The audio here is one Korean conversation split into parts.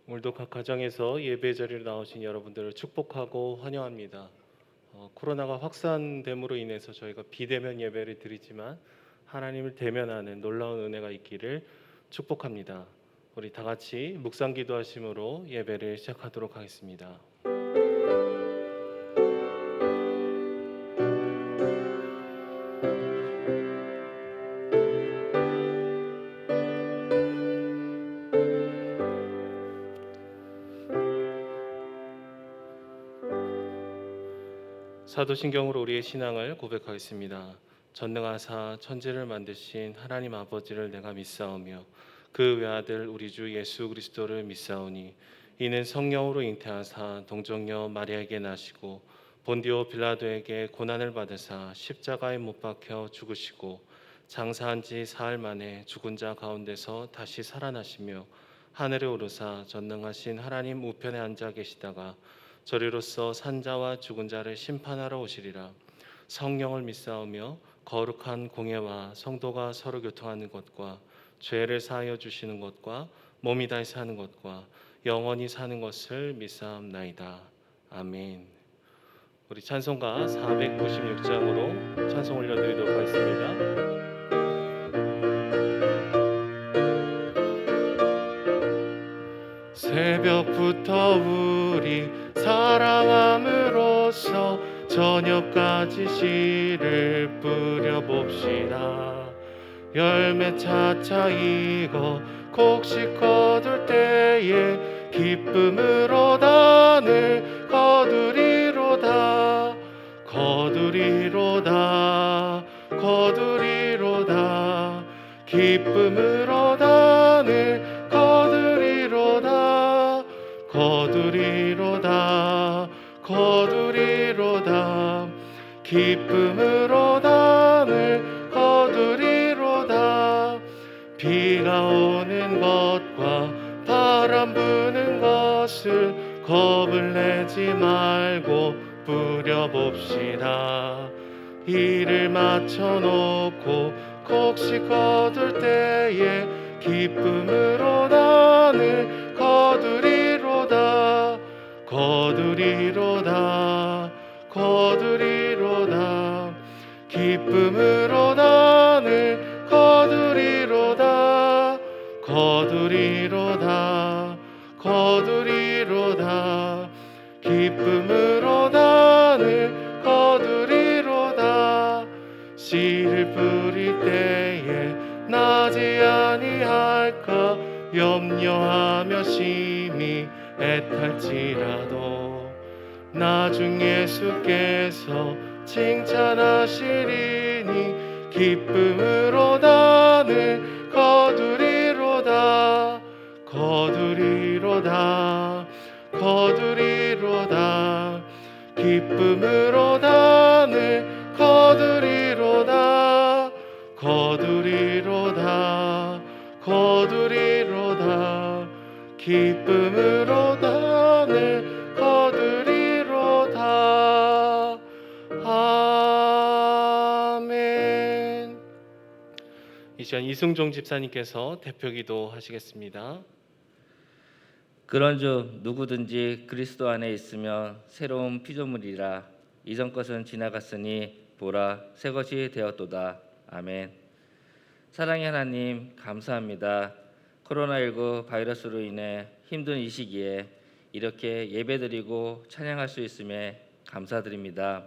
오늘도 각 가정에서 예배 자리로 나오신 여러분들을 축복하고 환영합니다. 코로나가 확산됨으로 인해서 저희가 비대면 예배를 드리지만 하나님을 대면하는 놀라운 은혜가 있기를 축복합니다. 우리 다 같이 묵상 기도하심으로 예배를 시작하도록 하겠습니다. 사도신경으로 우리의 신앙을 고백하겠습니다. 전능하사 천지를 만드신 하나님 아버지를 내가 믿사오며 그 외아들 우리 주 예수 그리스도를 믿사오니 이는 성령으로 잉태하사 동정녀 마리아에게 나시고 본디오 빌라도에게 고난을 받으사 십자가에 못 박혀 죽으시고 장사한 지 사흘 만에 죽은 자 가운데서 다시 살아나시며 하늘에 오르사 전능하신 하나님 우편에 앉아 계시다가 저리로서 산자와 죽은 자를 심판하러 오시리라. 성령을 믿사오며 거룩한 공예와 성도가 서로 교통하는 것과 죄를 사하여 주시는 것과 몸이 다시 사는 것과 영원히 사는 것을 믿사옵나이다. 아멘. 우리 찬송가 496장으로 찬송 올려드리도록 하겠습니다. 새벽부터 우리 사랑함으로써 저녁까지 씨를 뿌려봅시다. 열매 차차 익어 곡식 거둘 때에 기쁨으로 단을 거두리로다. 거두리로다. 거두리로다. 기쁨으로 단을 거두리로다. 거두리로다. 거두리로다. 기쁨으로 단을 거두리로다. 비가 오는 것과 바람 부는 것을 겁을 내지 말고 뿌려봅시다. 일을 마쳐놓고 곡식 거둘 때에 기쁨으로 단을 거두리로다. 거두리로다. 거두리로다. 기쁨으로 단을 거두리로다. 거두리로다. 거두리로다. 기쁨으로 단을 거두리로다. 씨를 뿌릴 때에 나지 아니할까 염려하며 심히 애탈지라도 나중 예수께서 칭찬하시리니 기쁨으로 단을 거두리로다. 거두리로다. 거두리로다. 기쁨으로 단을 거두리로다. 거두리로다. 거두리로다. 기쁨으로 단을 거두리로다. 아멘. 이 시간 이승종 집사님께서 대표기도 하시겠습니다. 그런즉 누구든지 그리스도 안에 있으면 새로운 피조물이라. 이전 것은 지나갔으니 보라 새 것이 되었도다. 아멘. 사랑의 하나님 감사합니다. 코로나19 바이러스로 인해 힘든 이 시기에 이렇게 예배드리고 찬양할 수 있음에 감사드립니다.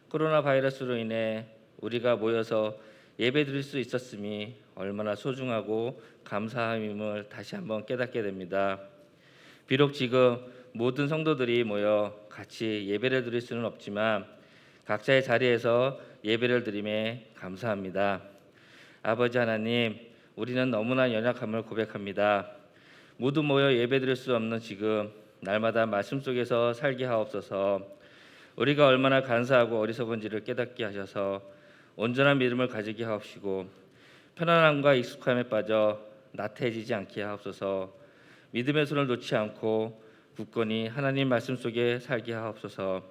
코로나 바이러스로 인해 우리가 모여서 예배드릴 수 있었음이 얼마나 소중하고 감사함임을 다시 한번 깨닫게 됩니다. 비록 지금 모든 성도들이 모여 같이 예배를 드릴 수는 없지만 각자의 자리에서 예배를 드림에 감사합니다. 아버지 하나님, 우리는 너무나 연약함을 고백합니다. 모두 모여 예배드릴 수 없는 지금 날마다 말씀 속에서 살게 하옵소서. 우리가 얼마나 간사하고 어리석은지를 깨닫게 하셔서 온전한 믿음을 가지게 하옵시고 편안함과 익숙함에 빠져 나태해지지 않게 하옵소서. 믿음의 손을 놓지 않고 굳건히 하나님 말씀 속에 살게 하옵소서.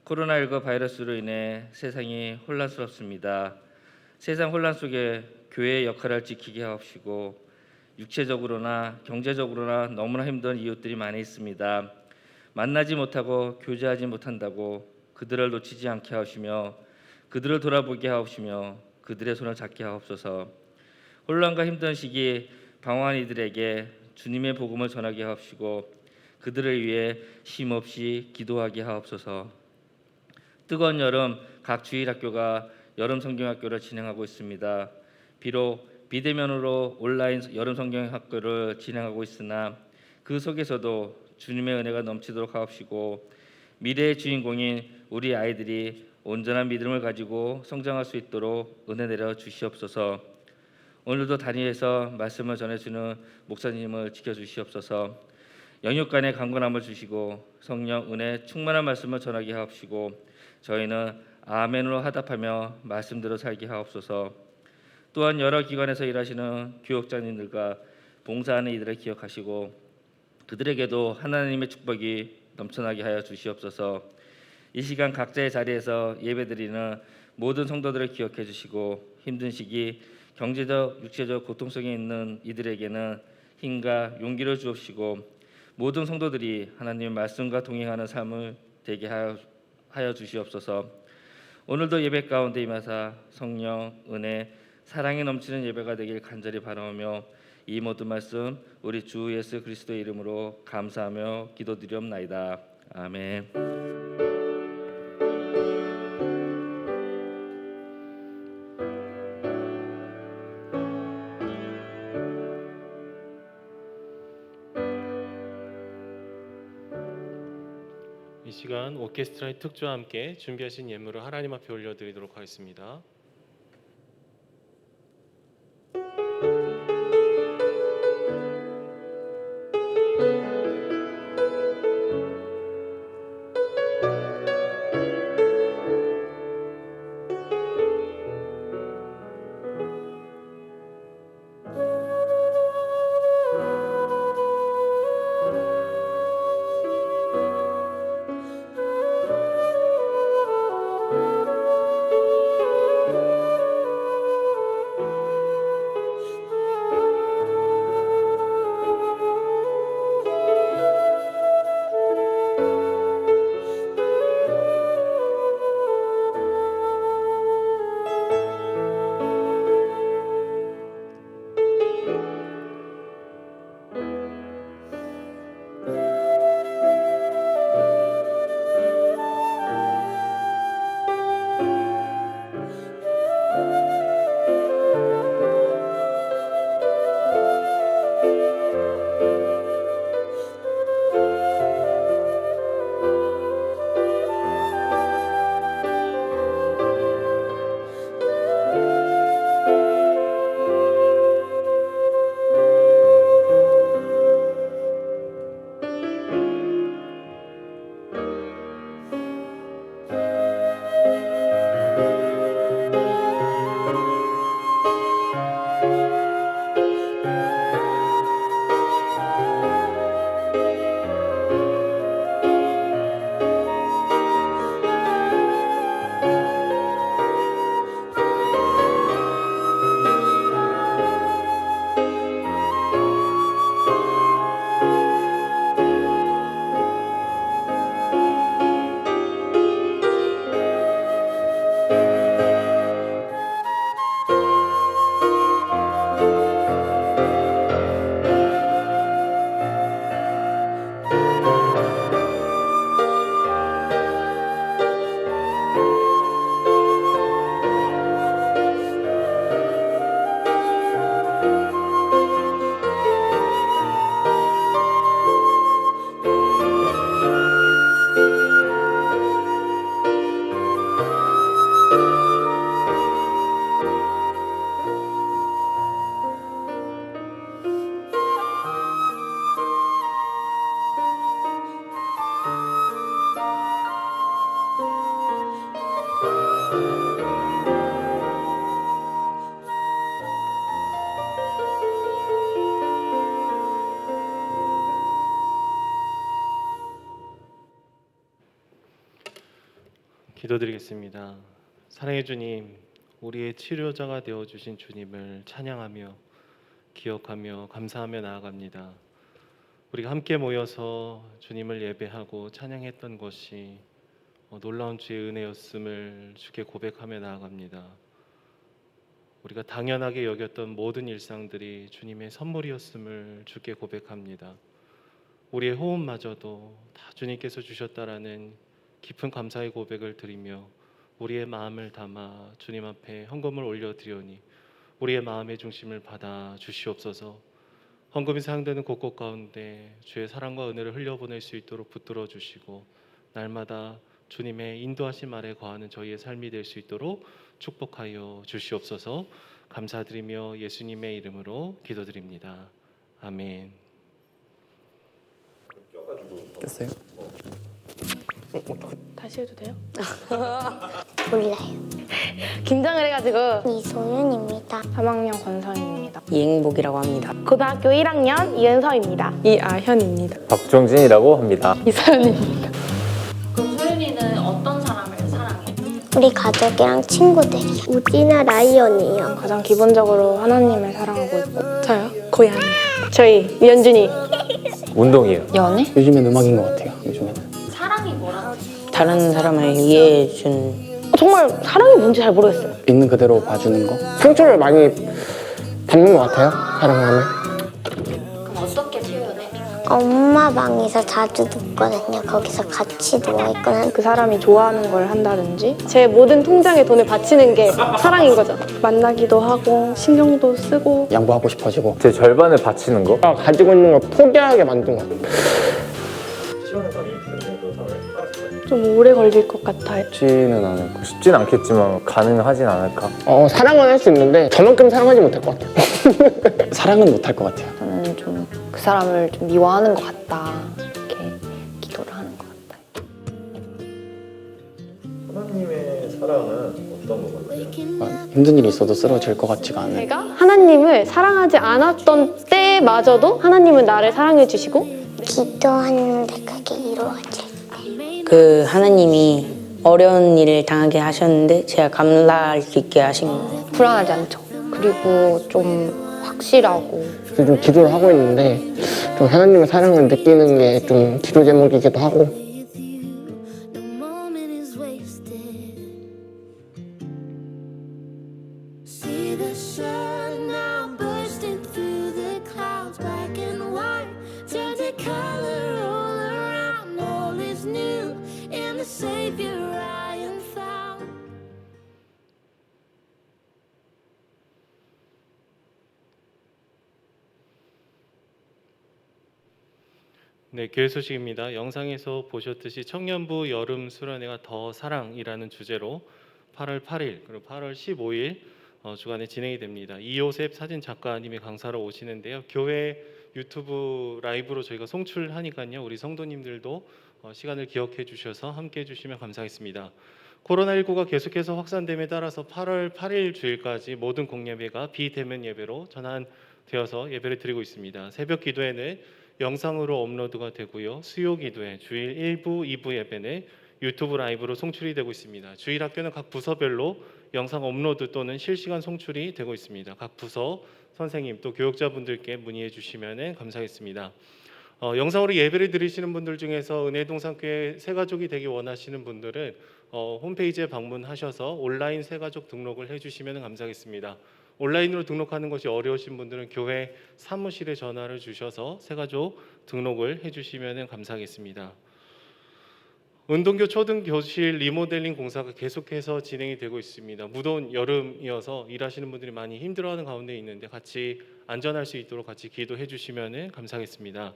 코로나19 바이러스로 인해 세상이 혼란스럽습니다. 세상 혼란 속에 교회의 역할을 지키게 하옵시고 육체적으로나 경제적으로나 너무나 힘든 이웃들이 많이 있습니다. 만나지 못하고 교제하지 못한다고 그들을 놓치지 않게 하시며 그들을 돌아보게 하옵시며 그들의 손을 잡게 하옵소서. 혼란과 힘든 시기 방황한 이들에게 주님의 복음을 전하게 하옵시고 그들을 위해 쉼없이 기도하게 하옵소서. 뜨거운 여름 각 주일학교가 여름 성경학교를 진행하고 있습니다. 비록 비대면으로 온라인 여름 성경학교를 진행하고 있으나 그 속에서도 주님의 은혜가 넘치도록 하옵시고 미래의 주인공인 우리 아이들이 온전한 믿음을 가지고 성장할 수 있도록 은혜 내려 주시옵소서. 오늘도 단위에서 말씀을 전해주는 목사님을 지켜주시옵소서. 영육간의 강건함을 주시고 성령 은혜 충만한 말씀을 전하게 하옵시고 저희는 아멘으로 화답하며 말씀대로 살게 하옵소서. 또한 여러 기관에서 일하시는 교육자님들과 봉사하는 이들을 기억하시고 그들에게도 하나님의 축복이 넘쳐나게 하여 주시옵소서. 이 시간 각자의 자리에서 예배드리는 모든 성도들을 기억해 주시고 힘든 시기 경제적 육체적 고통성에 있는 이들에게는 힘과 용기를 주옵시고 모든 성도들이 하나님의 말씀과 동행하는 삶을 되게 하여 주시옵소서. 오늘도 예배 가운데 임하사 성령 은혜 사랑이 넘치는 예배가 되길 간절히 바라오며 이 모든 말씀 우리 주 예수 그리스도의 이름으로 감사하며 기도드리옵나이다. 아멘. 이 시간 오케스트라의 특주와 함께 준비하신 예물을 하나님 앞에 올려드리도록 하겠습니다. 기도드리겠습니다. 사랑해 주님, 우리의 치료자가 되어 주신 주님을 찬양하며 기억하며 감사하며 나아갑니다. 우리가 함께 모여서 주님을 예배하고 찬양했던 것이 놀라운 주의 은혜였음을 주께 고백하며 나아갑니다. 우리가 당연하게 여겼던 모든 일상들이 주님의 선물이었음을 주께 고백합니다. 우리의 호흡마저도 다 주님께서 주셨다라는 깊은 감사의 고백을 드리며 우리의 마음을 담아 주님 앞에 헌금을 올려드리오니 우리의 마음의 중심을 받아 주시옵소서. 헌금이 사용되는 곳곳 가운데 주의 사랑과 은혜를 흘려보낼 수 있도록 붙들어 주시고 날마다 주님의 인도하심 아래 거하는 저희의 삶이 될 수 있도록 축복하여 주시옵소서. 감사드리며 예수님의 이름으로 기도드립니다. 아멘. 됐어요? 다시 해도 돼요? 몰라요. 긴장을 해가지고. 이소윤입니다. 3학년 권서인입니다. 이행복이라고 합니다. 고등학교 1학년 이은서입니다. 이아현입니다. 박종진이라고 합니다. 이서연입니다. 그럼 소윤이는 어떤 사람을 사랑해? 우리 가족이랑 친구들이요. 우진아 라이언이요. 가장 기본적으로 하나님을 사랑하고 있고. 저요? 고양이. 저희 연준이. 운동이요. 연애? 요즘엔 음악인 것 같아요. 요즘에는. 사랑이 뭐라고? 다른 사람을 이해해준 정말 사랑이 뭔지 잘 모르겠어요. 있는 그대로 봐주는 거. 상처를 많이 받는 것 같아요. 사랑하면. 그럼 어떻게 표현해? 엄마 방에서 자주 눕거든요. 거기서 같이 누워있거나. 그 사람이 좋아하는 걸 한다든지 제 모든 통장에 돈을 바치는 게 사랑인 거죠. 만나기도 하고 신경도 쓰고. 양보하고 싶어지고. 제 절반을 바치는 거. 가지고 있는 걸 포기하게 만든 것 같아요. 좀 오래 걸릴 것 같아요. 쉽지는 않을까. 쉽진 않겠지만 가능하진 않을까. 사랑은 할 수 있는데 저만큼 사랑하지 못할 것 같아요. 사랑은 못할 것 같아요. 저는 좀 그 사람을 좀 미워하는 것 같다 이렇게 기도를 하는 것 같아요. 하나님의 사랑은 어떤 것 같아요? 힘든 일이 있어도 쓰러질 것 같지가 않아요. 제가 하나님을 사랑하지 않았던 때마저도 하나님은 나를 사랑해 주시고. 기도하는데 그게 이루어질 때. 그 하나님이 어려운 일을 당하게 하셨는데 제가 감당할 수 있게 하신 거예요. 불안하지 않죠. 그리고 좀 확실하고. 좀 기도를 하고 있는데 좀 하나님의 사랑을 느끼는 게 좀 기도 제목이기도 하고. The moment is wasted. See the sun now bursting through the clouds, black and white, turn to color all around. All is new in the Savior I am found. 네, 교회 소식입니다. 영상에서 보셨듯이 청년부 여름 수련회가 더 사랑이라는 주제로 8월 8일 그리고 8월 15일 주간에 진행이 됩니다. 이요셉 사진 작가님이 강사로 오시는데요. 교회 유튜브 라이브로 저희가 송출하니까요. 우리 성도님들도 시간을 기억해 주셔서 함께 해 주시면 감사하겠습니다. 코로나19가 계속해서 확산됨에 따라서 8월 8일 주일까지 모든 공예배가 비대면 예배로 전환되어서 예배를 드리고 있습니다. 새벽 기도회는 영상으로 업로드가 되고요. 수요 기도회 주일 1부, 2부 예배는 유튜브 라이브로 송출이 되고 있습니다. 주일 학교는 각 부서별로 영상 업로드 또는 실시간 송출이 되고 있습니다. 각 부서 선생님 또 교육자분들께 문의해 주시면 감사하겠습니다. 영상으로 예배를 드리시는 분들 중에서 은혜동산교회 새가족이 되기 원하시는 분들은 홈페이지에 방문하셔서 온라인 새가족 등록을 해주시면 감사하겠습니다. 온라인으로 등록하는 것이 어려우신 분들은 교회 사무실에 전화를 주셔서 새가족 등록을 해주시면 감사하겠습니다. 은동교 초등교실 리모델링 공사가 계속해서 진행이 되고 있습니다. 무더운 여름이어서 일하시는 분들이 많이 힘들어하는 가운데 있는데 같이 안전할 수 있도록 같이 기도해 주시면 감사하겠습니다.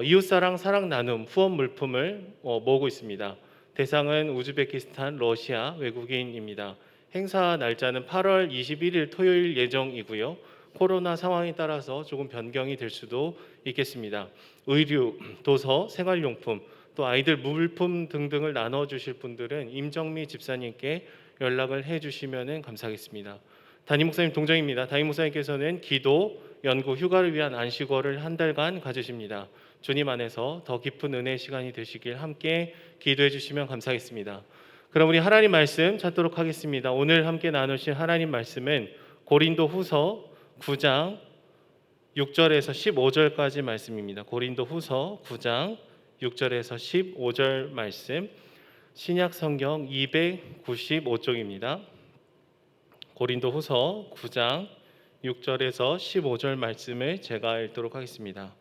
이웃사랑 사랑 나눔 후원 물품을 모으고 있습니다. 대상은 우즈베키스탄, 러시아 외국인입니다. 행사 날짜는 8월 21일 토요일 예정이고요. 코로나 상황에 따라서 조금 변경이 될 수도 있겠습니다. 의류, 도서, 생활용품, 또 아이들 물품 등등을 나눠주실 분들은 임정미 집사님께 연락을 해주시면 감사하겠습니다. 담임 목사님 동정입니다. 담임 목사님께서는 기도, 연구, 휴가를 위한 안식월을 한 달간 가지십니다. 주님 안에서 더 깊은 은혜의 시간이 되시길 함께 기도해 주시면 감사하겠습니다. 그럼 우리 하나님 말씀 찾도록 하겠습니다. 오늘 함께 나누실 하나님 말씀은 고린도 후서 9장 6절에서 15절까지 말씀입니다. 고린도후서 9장 6절에서 15절 말씀, 신약 성경 295쪽입니다. 고린도후서 9장 6절에서 15절 말씀을 제가 읽도록 하겠습니다.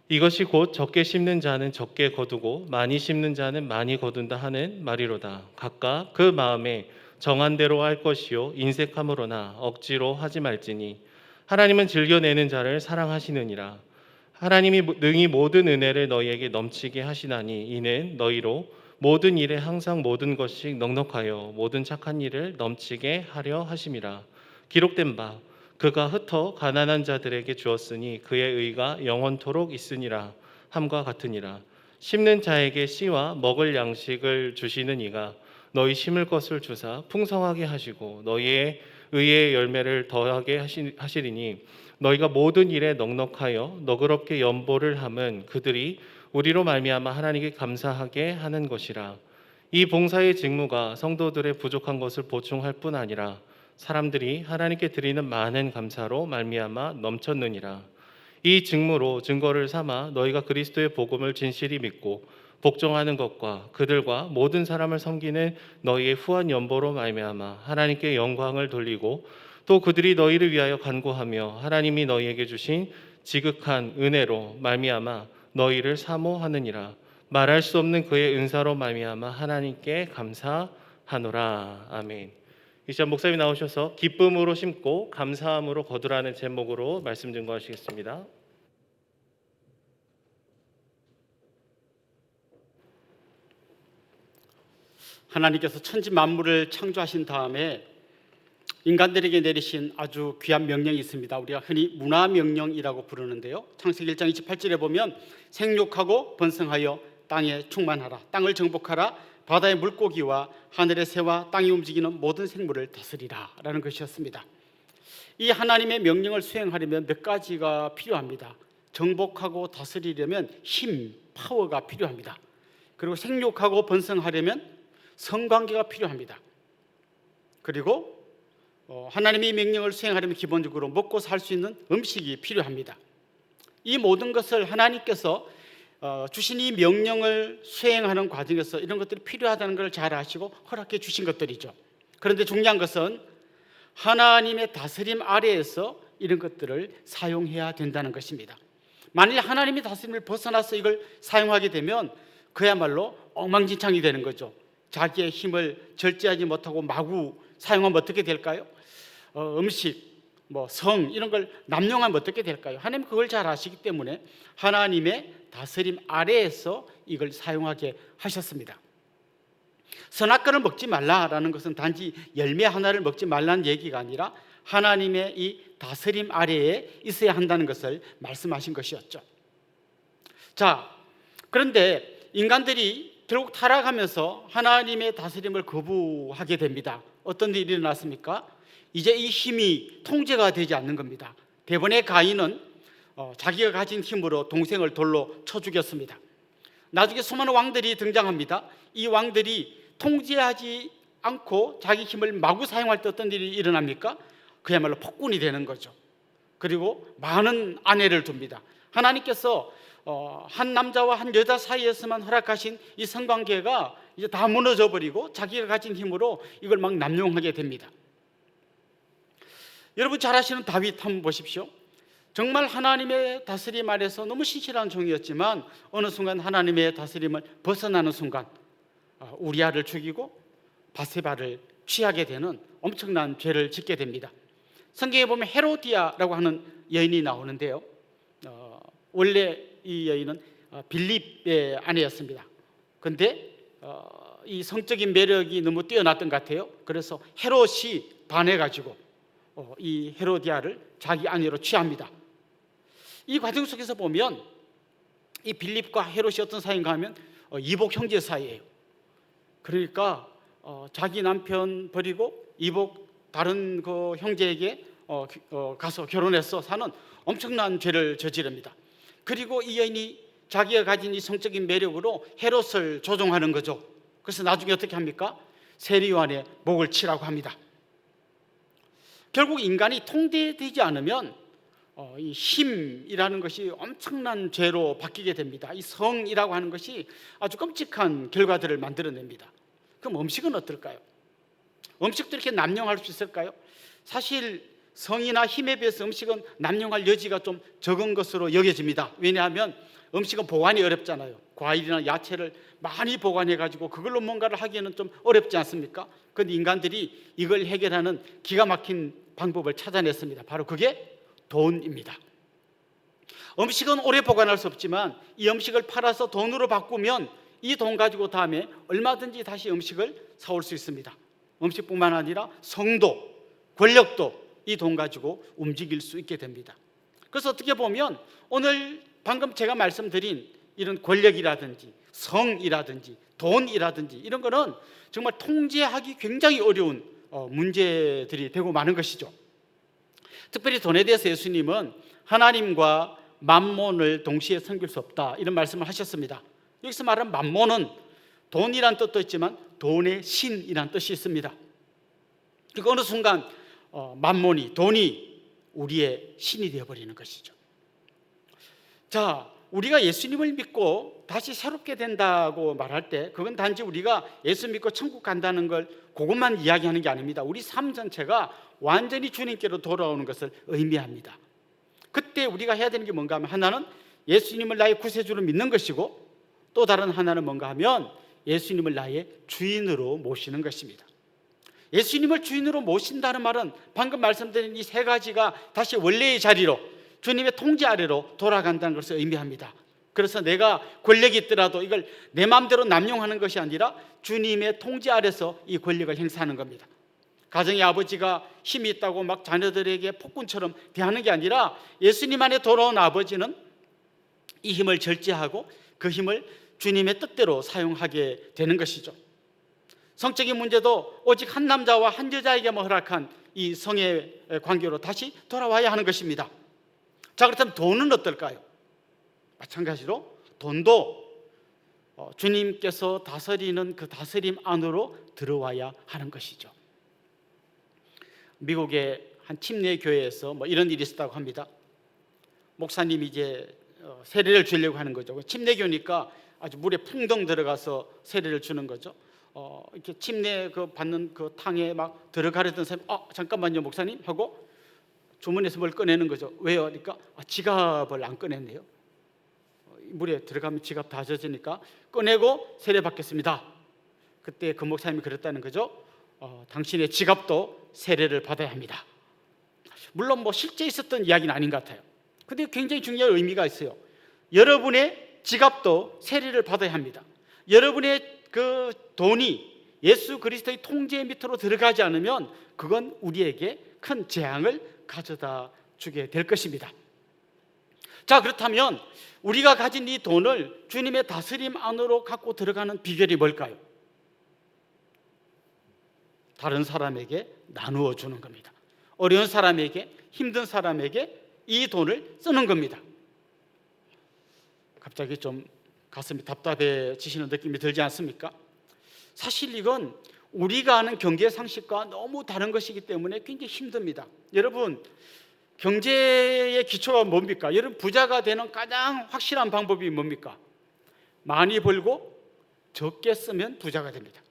이것이 곧 적게 심는 자는 적게 거두고 많이 심는 자는 많이 거둔다 하는 말이로다. 각각 그 마음에 정한 대로 할 것이요 인색함으로나 억지로 하지 말지니 하나님은 즐겨내는 자를 사랑하시느니라. 하나님이 능히 모든 은혜를 너희에게 넘치게 하시나니 이는 너희로 모든 일에 항상 모든 것이 넉넉하여 모든 착한 일을 넘치게 하려 하심이라. 기록된 바 그가 흩어 가난한 자들에게 주었으니 그의 의가 영원토록 있으니라 함과 같으니라. 심는 자에게 씨와 먹을 양식을 주시는 이가 너희 심을 것을 주사 풍성하게 하시고 너희의 의의 열매를 더하게 하시리니 너희가 모든 일에 넉넉하여 너그럽게 연보를 함은 그들이 우리로 말미암아 하나님께 감사하게 하는 것이라. 이 봉사의 직무가 성도들의 부족한 것을 보충할 뿐 아니라 사람들이 하나님께 드리는 많은 감사로 말미암아 넘쳤느니라. 이 직무로 증거를 삼아 너희가 그리스도의 복음을 진실히 믿고 복종하는 것과 그들과 모든 사람을 섬기는 너희의 후한 연보로 말미암아 하나님께 영광을 돌리고 또 그들이 너희를 위하여 간구하며 하나님이 너희에게 주신 지극한 은혜로 말미암아 너희를 사모하느니라. 말할 수 없는 그의 은사로 말미암아 하나님께 감사하노라. 아멘. 이 시간 목사님 나오셔서 기쁨으로 심고 감사함으로 거두라는 제목으로 말씀 증거하시겠습니다. 하나님께서 천지 만물을 창조하신 다음에 인간들에게 내리신 아주 귀한 명령이 있습니다. 우리가 흔히 문화명령이라고 부르는데요. 창세기 1장 28절에 보면 생육하고 번성하여 땅에 충만하라. 땅을 정복하라. 바다의 물고기와 하늘의 새와 땅이 움직이는 모든 생물을 다스리라 라는 것이었습니다. 이 하나님의 명령을 수행하려면 몇 가지가 필요합니다. 정복하고 다스리려면 힘, 파워가 필요합니다. 그리고 생육하고 번성하려면 성관계가 필요합니다. 그리고 하나님의 명령을 수행하려면 기본적으로 먹고 살 수 있는 음식이 필요합니다. 이 모든 것을 하나님께서 주신 이 명령을 수행하는 과정에서 이런 것들이 필요하다는 걸 잘 아시고 허락해 주신 것들이죠. 그런데 중요한 것은 하나님의 다스림 아래에서 이런 것들을 사용해야 된다는 것입니다. 만일 하나님의 다스림을 벗어나서 이걸 사용하게 되면 그야말로 엉망진창이 되는 거죠. 자기의 힘을 절제하지 못하고 마구 사용하면 어떻게 될까요? 음식, 성 이런 걸 남용하면 어떻게 될까요? 하나님 그걸 잘 아시기 때문에 하나님의 다스림 아래에서 이걸 사용하게 하셨습니다. 선악과를 먹지 말라라는 것은 단지 열매 하나를 먹지 말라는 얘기가 아니라 하나님의 이 다스림 아래에 있어야 한다는 것을 말씀하신 것이었죠. 자, 그런데 인간들이 결국 타락하면서 하나님의 다스림을 거부하게 됩니다. 어떤 일이 일어났습니까? 이제 이 힘이 통제가 되지 않는 겁니다. 대번에 가인은 자기가 가진 힘으로 동생을 돌로 쳐 죽였습니다. 나중에 수많은 왕들이 등장합니다. 이 왕들이 통제하지 않고 자기 힘을 마구 사용할 때 어떤 일이 일어납니까? 그야말로 폭군이 되는 거죠. 그리고 많은 아내를 둡니다. 하나님께서 한 남자와 한 여자 사이에서만 허락하신 이 성관계가 이제 다 무너져 버리고 자기가 가진 힘으로 이걸 막 남용하게 됩니다. 여러분 잘 아시는 다윗 한번 보십시오. 정말 하나님의 다스림 아래서 너무 신실한 종이었지만 어느 순간 하나님의 다스림을 벗어나는 순간 우리아를 죽이고 바세바를 취하게 되는 엄청난 죄를 짓게 됩니다. 성경에 보면 헤로디아라고 하는 여인이 나오는데요. 원래 이 여인은 빌립의 아내였습니다. 그런데 이 성적인 매력이 너무 뛰어났던 것 같아요. 그래서 헤롯이 반해가지고 이 헤로디아를 자기 아내로 취합니다. 이 과정 속에서 보면 이 빌립과 헤롯이 어떤 사이인가 하면 이복 형제 사이예요. 그러니까 자기 남편 버리고 이복 다른 그 형제에게 가서 결혼해서 사는 엄청난 죄를 저지릅니다. 그리고 이 여인이 자기가 가진 이 성적인 매력으로 헤롯을 조종하는 거죠. 그래서 나중에 어떻게 합니까? 세리요한의 목을 치라고 합니다. 결국 인간이 통제되지 않으면 이 힘이라는 것이 엄청난 죄로 바뀌게 됩니다. 이 성이라고 하는 것이 아주 끔찍한 결과들을 만들어냅니다. 그럼 음식은 어떨까요? 음식도 이렇게 남용할 수 있을까요? 사실 성이나 힘에 비해서 음식은 남용할 여지가 좀 적은 것으로 여겨집니다. 왜냐하면 음식은 보관이 어렵잖아요. 과일이나 야채를 많이 보관해가지고 그걸로 뭔가를 하기에는 좀 어렵지 않습니까? 그런데 인간들이 이걸 해결하는 기가 막힌 방법을 찾아냈습니다. 바로 그게 돈입니다. 음식은 오래 보관할 수 없지만 이 음식을 팔아서 돈으로 바꾸면 이 돈 가지고 다음에 얼마든지 다시 음식을 사올 수 있습니다. 음식뿐만 아니라 성도, 권력도 이 돈 가지고 움직일 수 있게 됩니다. 그래서 어떻게 보면 오늘 방금 제가 말씀드린 이런 권력이라든지 성이라든지 돈이라든지 이런 거는 정말 통제하기 굉장히 어려운 문제들이 되고 마는 것이죠. 특별히 돈에 대해서 예수님은 하나님과 만몬을 동시에 섬길 수 없다 이런 말씀을 하셨습니다. 여기서 말하는 만몬은 돈이란 뜻도 있지만 돈의 신이란 뜻이 있습니다. 그러니까 어느 순간 만몬이, 돈이 우리의 신이 되어버리는 것이죠. 자, 우리가 예수님을 믿고 다시 새롭게 된다고 말할 때 그건 단지 우리가 예수 믿고 천국 간다는 걸 그것만 이야기하는 게 아닙니다. 우리 삶 전체가 완전히 주님께로 돌아오는 것을 의미합니다. 그때 우리가 해야 되는 게 뭔가 하면 하나는 예수님을 나의 구세주로 믿는 것이고 또 다른 하나는 뭔가 하면 예수님을 나의 주인으로 모시는 것입니다. 예수님을 주인으로 모신다는 말은 방금 말씀드린 이 세 가지가 다시 원래의 자리로 주님의 통제 아래로 돌아간다는 것을 의미합니다. 그래서 내가 권력이 있더라도 이걸 내 마음대로 남용하는 것이 아니라 주님의 통제 아래서 이 권력을 행사하는 겁니다. 가정의 아버지가 힘이 있다고 막 자녀들에게 폭군처럼 대하는 게 아니라 예수님 안에 돌아온 아버지는 이 힘을 절제하고 그 힘을 주님의 뜻대로 사용하게 되는 것이죠. 성적인 문제도 오직 한 남자와 한 여자에게만 허락한 이 성의 관계로 다시 돌아와야 하는 것입니다. 자, 그렇다면 돈은 어떨까요? 마찬가지로 돈도 주님께서 다스리는 그 다스림 안으로 들어와야 하는 것이죠. 미국의 한 침례 교회에서 이런 일이 있었다고 합니다. 목사님이 이제 세례를 주려고 하는 거죠. 침례교니까 아주 물에 풍덩 들어가서 세례를 주는 거죠. 이렇게 침례 받는 그 탕에 막 들어가려던 사람이 잠깐만요 목사님 하고 주머니에서 뭘 꺼내는 거죠. 왜요? 그러니까 지갑을 안 꺼냈네요. 물에 들어가면 지갑 다 젖으니까 꺼내고 세례 받겠습니다. 그때 그 목사님이 그랬다는 거죠. 당신의 지갑도 세례를 받아야 합니다. 물론 실제 있었던 이야기는 아닌 것 같아요. 근데 굉장히 중요한 의미가 있어요. 여러분의 지갑도 세례를 받아야 합니다. 여러분의 그 돈이 예수 그리스도의 통제 밑으로 들어가지 않으면 그건 우리에게 큰 재앙을 가져다 주게 될 것입니다. 자, 그렇다면 우리가 가진 이 돈을 주님의 다스림 안으로 갖고 들어가는 비결이 뭘까요? 다른 사람에게 나누어 주는 겁니다. 어려운 사람에게, 힘든 사람에게 이 돈을 쓰는 겁니다. 갑자기 좀 가슴이 답답해지시는 느낌이 들지 않습니까? 사실 이건 우리가 아는 경제 상식과 너무 다른 것이기 때문에 굉장히 힘듭니다. 여러분, 경제의 기초가 뭡니까? 여러분, 부자가 되는 가장 확실한 방법이 뭡니까? 많이 벌고 적게 쓰면 부자가 됩니다.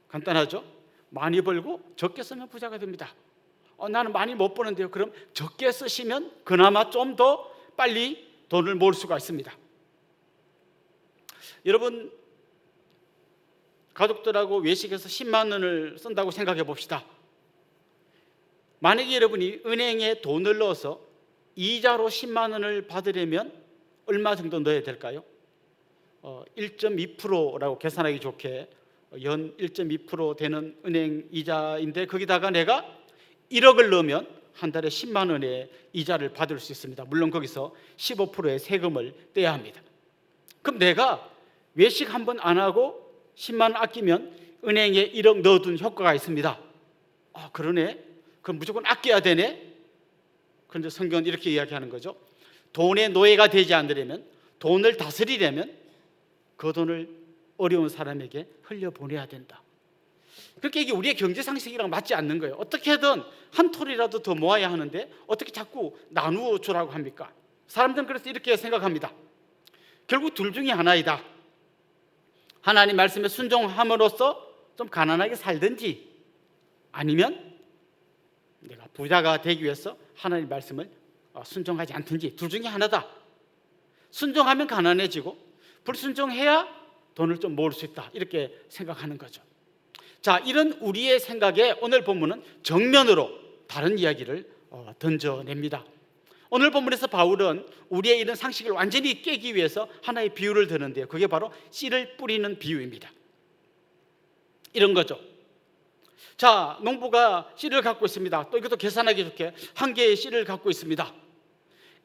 간단하죠? 많이 벌고 적게 쓰면 부자가 됩니다. 나는 많이 못 버는데요. 그럼 적게 쓰시면 그나마 좀 더 빨리 돈을 모을 수가 있습니다. 여러분, 가족들하고 외식해서 10만 원을 쓴다고 생각해 봅시다. 만약에 여러분이 은행에 돈을 넣어서 이자로 10만 원을 받으려면 얼마 정도 넣어야 될까요? 1.2%라고 계산하기 좋게 연 1.2% 되는 은행 이자인데 거기다가 내가 1억을 넣으면 한 달에 10만 원의 이자를 받을 수 있습니다. 물론 거기서 15%의 세금을 떼야 합니다. 그럼 내가 외식 한 번 안 하고 10만 원 아끼면 은행에 1억 넣어둔 효과가 있습니다. 그러네. 그럼 무조건 아껴야 되네. 그런데 성경은 이렇게 이야기하는 거죠. 돈의 노예가 되지 않으려면, 돈을 다스리려면 그 돈을 어려운 사람에게 흘려보내야 된다. 그러니까 이게 우리의 경제상식이랑 맞지 않는 거예요. 어떻게든 한 톨이라도 더 모아야 하는데 어떻게 자꾸 나누어 주라고 합니까? 사람들은 그래서 이렇게 생각합니다. 결국 둘 중에 하나이다. 하나님 말씀에 순종함으로써 좀 가난하게 살든지, 아니면 내가 부자가 되기 위해서 하나님 말씀을 순종하지 않든지, 둘 중에 하나다. 순종하면 가난해지고 불순종해야 돈을 좀 모을 수 있다, 이렇게 생각하는 거죠. 자, 이런 우리의 생각에 오늘 본문은 정면으로 다른 이야기를 던져냅니다. 오늘 본문에서 바울은 우리의 이런 상식을 완전히 깨기 위해서 하나의 비유를 드는데요, 그게 바로 씨를 뿌리는 비유입니다. 이런 거죠. 자, 농부가 씨를 갖고 있습니다. 또 이것도 계산하기 좋게 한 개의 씨를 갖고 있습니다.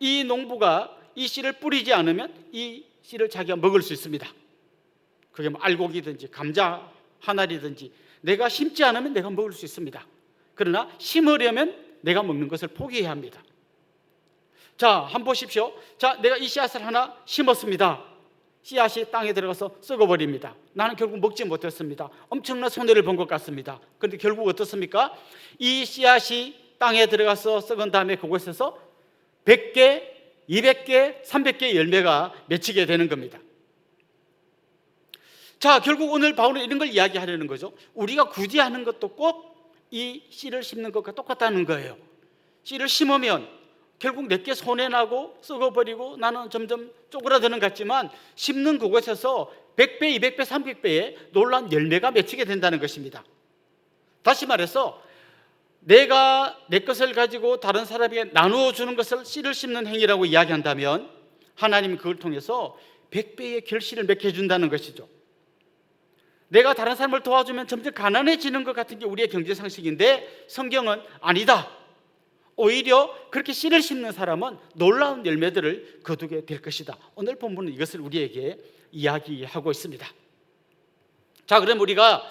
이 농부가 이 씨를 뿌리지 않으면 이 씨를 자기가 먹을 수 있습니다. 그게 뭐 알곡이든지 감자 한 알이든지 내가 심지 않으면 내가 먹을 수 있습니다. 그러나 심으려면 내가 먹는 것을 포기해야 합니다. 자, 한번 보십시오. 자, 내가 이 씨앗을 하나 심었습니다. 씨앗이 땅에 들어가서 썩어버립니다. 나는 결국 먹지 못했습니다. 엄청난 손해를 본 것 같습니다. 그런데 결국 어떻습니까? 이 씨앗이 땅에 들어가서 썩은 다음에 그곳에서 100개, 200개, 300개의 열매가 맺히게 되는 겁니다. 자, 결국 오늘 바울은 이런 걸 이야기하려는 거죠. 우리가 굳이 하는 것도 꼭 이 씨를 심는 것과 똑같다는 거예요. 씨를 심으면 결국 내게 손해나고 썩어버리고 나는 점점 쪼그라드는 것 같지만, 심는 그곳에서 100배, 200배, 300배의 놀라운 열매가 맺히게 된다는 것입니다. 다시 말해서 내가 내 것을 가지고 다른 사람에게 나누어 주는 것을 씨를 심는 행위라고 이야기한다면, 하나님은 그걸 통해서 100배의 결실을 맺게 해준다는 것이죠. 내가 다른 사람을 도와주면 점점 가난해지는 것 같은 게 우리의 경제상식인데, 성경은 아니다. 오히려 그렇게 씨를 심는 사람은 놀라운 열매들을 거두게 될 것이다. 오늘 본문은 이것을 우리에게 이야기하고 있습니다. 자, 그럼 우리가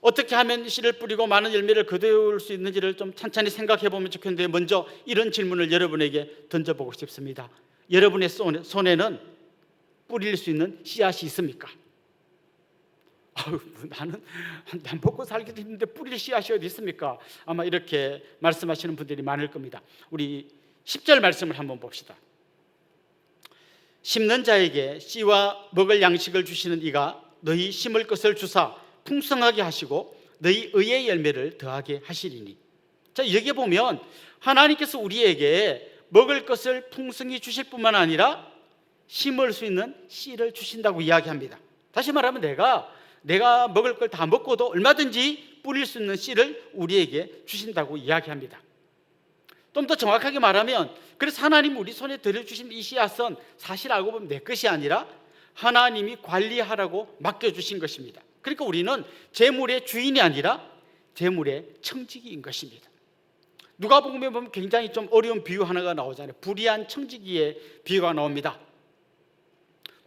어떻게 하면 씨를 뿌리고 많은 열매를 거둘 수 있는지를 좀 찬찬히 생각해 보면 좋겠는데, 먼저 이런 질문을 여러분에게 던져보고 싶습니다. 여러분의 손에는 뿌릴 수 있는 씨앗이 있습니까? 나는 먹고 살기도 힘든데 뿌릴 씨앗이 어디 있습니까? 아마 이렇게 말씀하시는 분들이 많을 겁니다. 우리 10절 말씀을 한번 봅시다. 심는 자에게 씨와 먹을 양식을 주시는 이가 너희 심을 것을 주사 풍성하게 하시고 너희 의의 열매를 더하게 하시리니. 자, 여기 보면 하나님께서 우리에게 먹을 것을 풍성히 주실 뿐만 아니라 심을 수 있는 씨를 주신다고 이야기합니다. 다시 말하면 내가 먹을 걸 다 먹고도 얼마든지 뿌릴 수 있는 씨를 우리에게 주신다고 이야기합니다. 좀 더 정확하게 말하면, 그래서 하나님 우리 손에 들여주신 이 씨앗은 사실 알고 보면 내 것이 아니라 하나님이 관리하라고 맡겨주신 것입니다. 그러니까 우리는 재물의 주인이 아니라 재물의 청지기인 것입니다. 누가복음에 보면 굉장히 좀 어려운 비유 하나가 나오잖아요. 불의한 청지기의 비유가 나옵니다.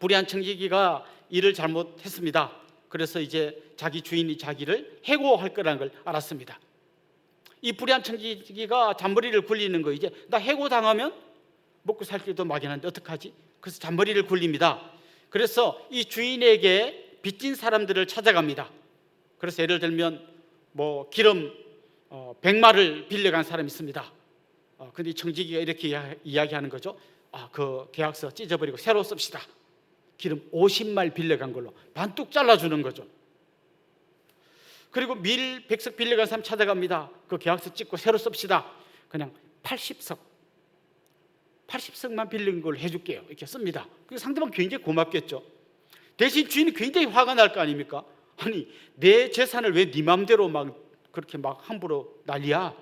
불의한 청지기가 일을 잘못했습니다. 그래서 이제 자기 주인이 자기를 해고할 거라는 걸 알았습니다. 이 불의한 청지기가 잔머리를 굴리는 거, 이제 나 해고당하면 먹고 살 길도 막연한데 어떡하지? 그래서 잔머리를 굴립니다. 그래서 이 주인에게 빚진 사람들을 찾아갑니다. 그래서 예를 들면 뭐 기름 100마를 빌려간 사람이 있습니다. 근데 이 청지기가 이렇게 이야기하는 거죠. 그 계약서 찢어버리고 새로 씁시다. 기름 50말 빌려간 걸로 반뚝 잘라주는 거죠. 그리고 밀 100석 빌려간 사람 찾아갑니다. 그 계약서 찍고 새로 씁시다. 그냥 80석만 빌린 걸 해줄게요, 이렇게 씁니다. 그 상대방 굉장히 고맙겠죠. 대신 주인이 굉장히 화가 날 거 아닙니까? 아니, 내 재산을 왜 네 맘대로 막 그렇게 막 함부로 난리야?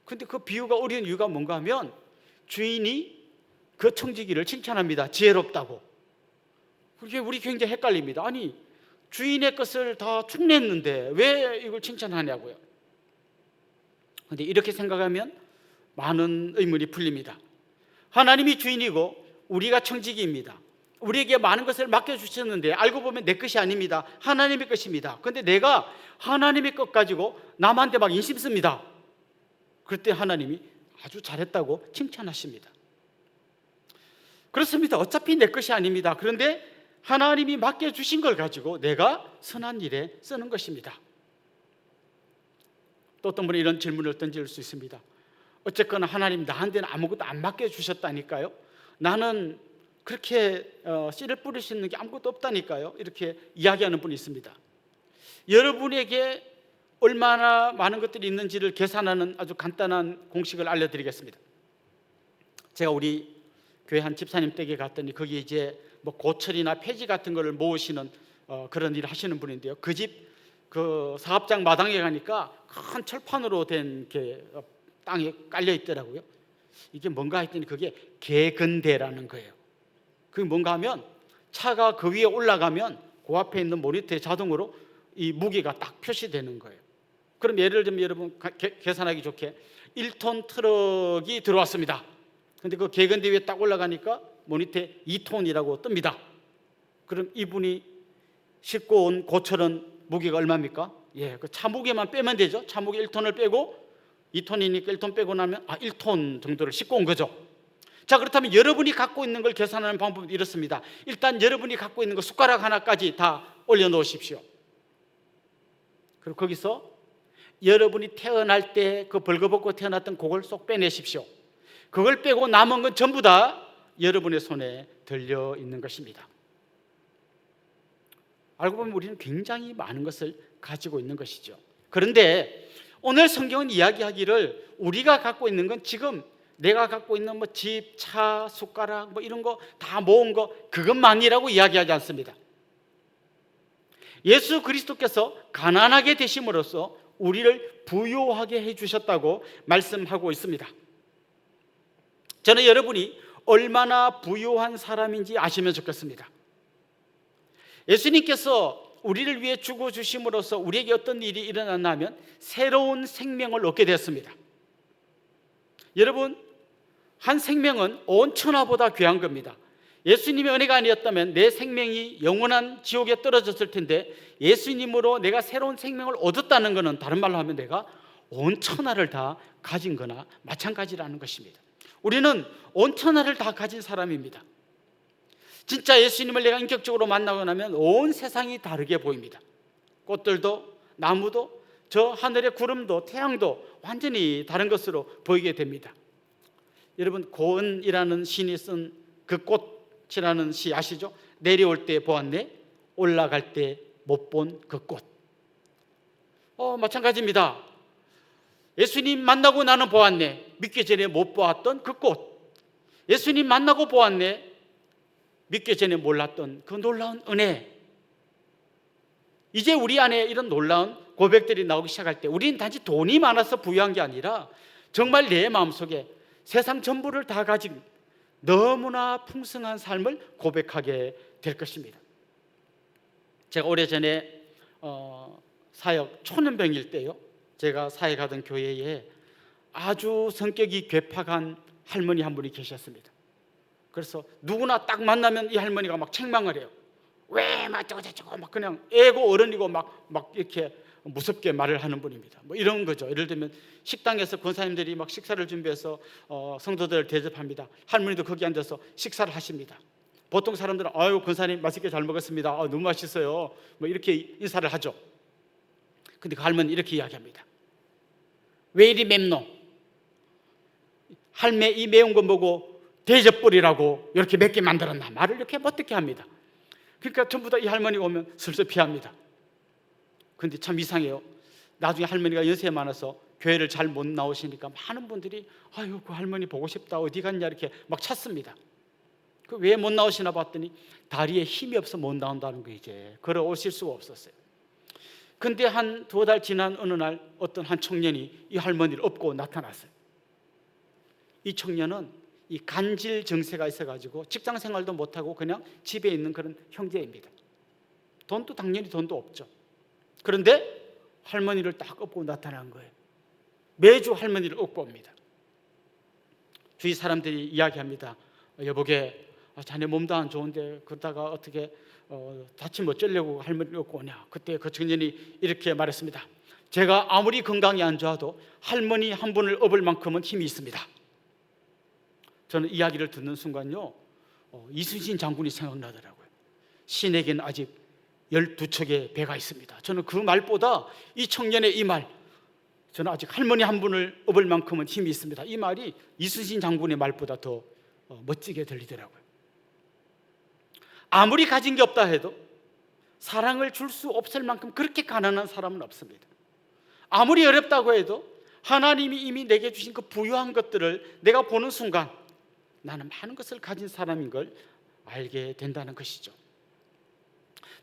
근데 그 비유가 어려운 이유가 뭔가 하면, 주인이 그 청지기를 칭찬합니다. 지혜롭다고. 그게 우리 굉장히 헷갈립니다. 아니, 주인의 것을 다 축냈는데 왜 이걸 칭찬하냐고요. 그런데 이렇게 생각하면 많은 의문이 풀립니다. 하나님이 주인이고 우리가 청지기입니다. 우리에게 많은 것을 맡겨주셨는데 알고 보면 내 것이 아닙니다. 하나님의 것입니다. 그런데 내가 하나님의 것 가지고 남한테 막 인심 씁니다. 그럴 때 하나님이 아주 잘했다고 칭찬하십니다. 그렇습니다. 어차피 내 것이 아닙니다. 그런데 하나님이 맡겨주신 걸 가지고 내가 선한 일에 쓰는 것입니다. 또 어떤 분이 이런 질문을 던질 수 있습니다. 어쨌거나 하나님 나한테는 아무것도 안 맡겨주셨다니까요. 나는 그렇게 씨를 뿌릴 수 있는 게 아무것도 없다니까요. 이렇게 이야기하는 분이 있습니다. 여러분에게 얼마나 많은 것들이 있는지를 계산하는 아주 간단한 공식을 알려드리겠습니다. 제가 우리 교회 한 집사님 댁에 갔더니 거기 이제 뭐 고철이나 폐지 같은 거를 모으시는 그런 일을 하시는 분인데요. 그 집 그 사업장 마당에 가니까 큰 철판으로 된 게 땅에 깔려 있더라고요. 이게 뭔가 했더니 그게 개근대라는 거예요. 그게 뭔가 하면 차가 그 위에 올라가면 그 앞에 있는 모니터에 자동으로 이 무게가 딱 표시되는 거예요. 그럼 예를 들면 여러분 계산하기 좋게 1톤 트럭이 들어왔습니다. 근데 그 개근대 위에 딱 올라가니까 모니터에 2톤이라고 뜹니다. 그럼 이분이 싣고 온 고철은 무게가 얼마입니까? 그 차 무게만 빼면 되죠. 차 무게 1톤을 빼고 2톤이니까 1톤 빼고 나면 1톤 정도를 싣고 온 거죠. 자, 그렇다면 여러분이 갖고 있는 걸 계산하는 방법은 이렇습니다. 일단 여러분이 갖고 있는 거 숟가락 하나까지 다 올려놓으십시오. 그리고 거기서 여러분이 태어날 때 그 벌거벗고 태어났던 그걸 쏙 빼내십시오. 그걸 빼고 남은 건 전부 다 여러분의 손에 들려 있는 것입니다. 알고 보면 우리는 굉장히 많은 것을 가지고 있는 것이죠. 그런데 오늘 성경은 이야기하기를 우리가 갖고 있는 건 지금 내가 갖고 있는 뭐 집, 차, 숟가락 뭐 이런 거 다 모은 거 그것만이라고 이야기하지 않습니다. 예수 그리스도께서 가난하게 되심으로써 우리를 부유하게 해주셨다고 말씀하고 있습니다. 저는 여러분이 얼마나 부유한 사람인지 아시면 좋겠습니다. 예수님께서 우리를 위해 죽어주심으로써 우리에게 어떤 일이 일어났냐면 새로운 생명을 얻게 되었습니다. 여러분, 한 생명은 온 천하보다 귀한 겁니다. 예수님의 은혜가 아니었다면 내 생명이 영원한 지옥에 떨어졌을 텐데 예수님으로 내가 새로운 생명을 얻었다는 것은 다른 말로 하면 내가 온 천하를 다 가진 거나 마찬가지라는 것입니다. 우리는 온 천하를 다 가진 사람입니다. 진짜 예수님을 내가 인격적으로 만나고 나면 온 세상이 다르게 보입니다. 꽃들도 나무도 저 하늘의 구름도 태양도 완전히 다른 것으로 보이게 됩니다. 여러분, 고은이라는 시인이 쓴 그 꽃이라는 시 아시죠? 내려올 때 보았네, 올라갈 때 못 본 그 꽃. 마찬가지입니다. 예수님 만나고 나는 보았네, 믿기 전에 못 보았던 그 꽃. 예수님 만나고 보았네, 믿기 전에 몰랐던 그 놀라운 은혜. 이제 우리 안에 이런 놀라운 고백들이 나오기 시작할 때 우리는 단지 돈이 많아서 부유한 게 아니라 정말 내 마음속에 세상 전부를 다 가진 너무나 풍성한 삶을 고백하게 될 것입니다. 제가 오래전에 사역 초년병일 때요, 제가 사역하던 교회에 아주 성격이 괴팍한 할머니 한 분이 계셨습니다. 그래서 누구나 딱 만나면 이 할머니가 막 책망을 해요. 왜 막 저거 막 그냥 애고 어른이고 막 이렇게 무섭게 말을 하는 분입니다. 뭐 이런 거죠. 예를 들면 식당에서 권사님들이 막 식사를 준비해서 성도들을 대접합니다. 할머니도 거기 앉아서 식사를 하십니다. 보통 사람들은 아유 권사님 맛있게 잘 먹었습니다. 너무 맛있어요. 뭐 이렇게 인사를 하죠. 근데 그 할머니 이렇게 이야기합니다. 왜 이리 맵노? 할매 이 매운 거 보고 대접벌이라고 이렇게 맵게 만들었나? 말을 이렇게 못듣게 합니다. 그러니까 전부 다 이 할머니가 오면 슬슬 피합니다. 근데 참 이상해요. 나중에 할머니가 연세 많아서 교회를 잘 못 나오시니까 많은 분들이 아유 그 할머니 보고 싶다, 어디 갔냐 이렇게 막 찾습니다. 그 왜 못 나오시나 봤더니 다리에 힘이 없어 못 나온다는 거, 이제 걸어오실 수가 없었어요. 근데 한 2달 지난 어느 날 어떤 한 청년이 이 할머니를 업고 나타났어요. 이 청년은 이 간질 증세가 있어가지고 직장 생활도 못하고 그냥 집에 있는 그런 형제입니다. 돈도 당연히 돈도 없죠. 그런데 할머니를 딱 업고 나타난 거예요. 매주 할머니를 업고 옵니다. 주위 사람들이 이야기합니다. 여보게 자네 몸도 안 좋은데 그러다가 어떻게 다치면 어쩌려고 할머니를 업고 오냐. 그때 그 청년이 이렇게 말했습니다. 제가 아무리 건강이 안 좋아도 할머니 한 분을 업을 만큼은 힘이 있습니다. 저는 이야기를 듣는 순간요, 이순신 장군이 생각나더라고요. 신에게는 아직 12척의 배가 있습니다. 저는 그 말보다 이 청년의 이 말, 저는 아직 할머니 한 분을 업을 만큼은 힘이 있습니다. 이 말이 이순신 장군의 말보다 더 멋지게 들리더라고요. 아무리 가진 게 없다 해도 사랑을 줄 수 없을 만큼 그렇게 가난한 사람은 없습니다. 아무리 어렵다고 해도 하나님이 이미 내게 주신 그 부유한 것들을 내가 보는 순간 나는 많은 것을 가진 사람인 걸 알게 된다는 것이죠.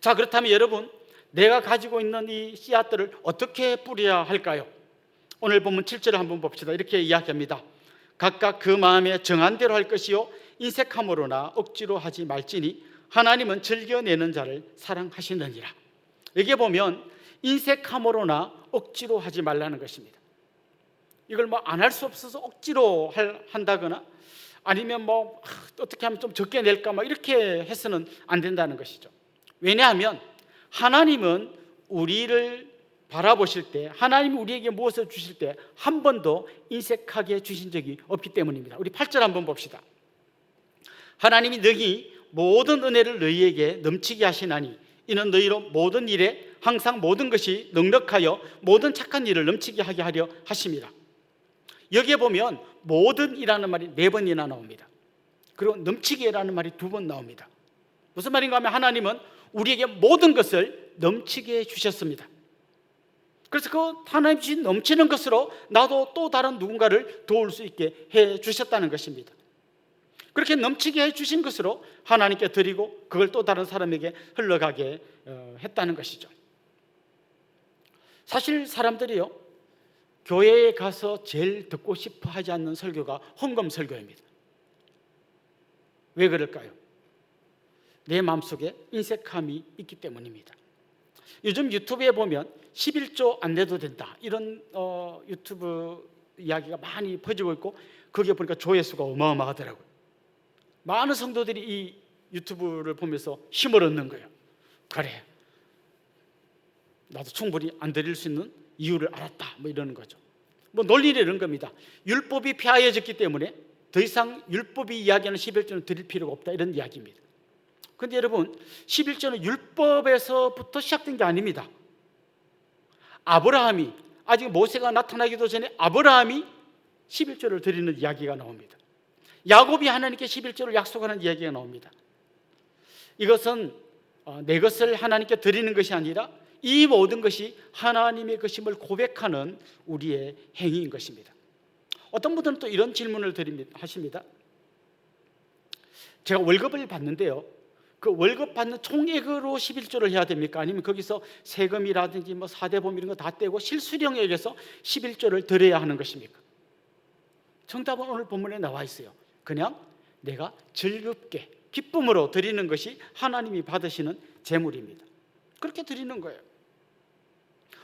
자, 그렇다면 여러분, 내가 가지고 있는 이 씨앗들을 어떻게 뿌려야 할까요? 오늘 본문 7절을 한번 봅시다. 이렇게 이야기합니다. 각각 그 마음에 정한 대로 할 것이요 인색함으로나 억지로 하지 말지니 하나님은 즐겨내는 자를 사랑하시느니라. 여기에 보면 인색함으로나 억지로 하지 말라는 것입니다. 이걸 뭐 안 할 수 없어서 억지로 한다거나 아니면 뭐 어떻게 하면 좀 적게 낼까 막 이렇게 해서는 안 된다는 것이죠. 왜냐하면 하나님은 우리를 바라보실 때, 하나님이 우리에게 무엇을 주실 때 한 번도 인색하게 주신 적이 없기 때문입니다. 우리 8절 한번 봅시다. 하나님이 너희 모든 은혜를 너희에게 넘치게 하시나니 이는 너희로 모든 일에 항상 모든 것이 넉넉하여 모든 착한 일을 넘치게 하게 하려 하심이라. 여기에 보면 모든이라는 말이 4번이나 나옵니다. 그리고 넘치게라는 말이 2번 나옵니다. 무슨 말인가 하면 하나님은 우리에게 모든 것을 넘치게 주셨습니다. 그래서 그 하나님 주신 넘치는 것으로 나도 또 다른 누군가를 도울 수 있게 해 주셨다는 것입니다. 그렇게 넘치게 해 주신 것으로 하나님께 드리고 그걸 또 다른 사람에게 흘러가게 했다는 것이죠. 사실 사람들이요, 교회에 가서 제일 듣고 싶어 하지 않는 설교가 헌금 설교입니다. 왜 그럴까요? 내 마음속에 인색함이 있기 때문입니다. 요즘 유튜브에 보면 11조 안 내도 된다 이런 유튜브 이야기가 많이 퍼지고 있고 거기에 보니까 조회수가 어마어마하더라고요. 많은 성도들이 이 유튜브를 보면서 힘을 얻는 거예요. 그래, 나도 충분히 안 드릴 수 있는 이유를 알았다 뭐 이러는 거죠. 뭐 논리는 이런 겁니다. 율법이 폐하여졌기 때문에 더 이상 율법이 이야기하는 11조는 드릴 필요가 없다 이런 이야기입니다. 그런데 여러분, 11조는 율법에서부터 시작된 게 아닙니다. 아브라함이, 아직 모세가 나타나기도 전에 아브라함이 11조를 드리는 이야기가 나옵니다. 야곱이 하나님께 11조를 약속하는 이야기가 나옵니다. 이것은 내 것을 하나님께 드리는 것이 아니라 이 모든 것이 하나님의 것임을 고백하는 우리의 행위인 것입니다. 어떤 분들은 또 이런 질문을 하십니다. 제가 월급을 받는데요, 그 월급 받는 총액으로 11조를 해야 됩니까? 아니면 거기서 세금이라든지 뭐 사대보험 이런 거 다 떼고 실수령액에서 11조를 드려야 하는 것입니까? 정답은 오늘 본문에 나와 있어요. 그냥 내가 즐겁게 기쁨으로 드리는 것이 하나님이 받으시는 제물입니다. 그렇게 드리는 거예요.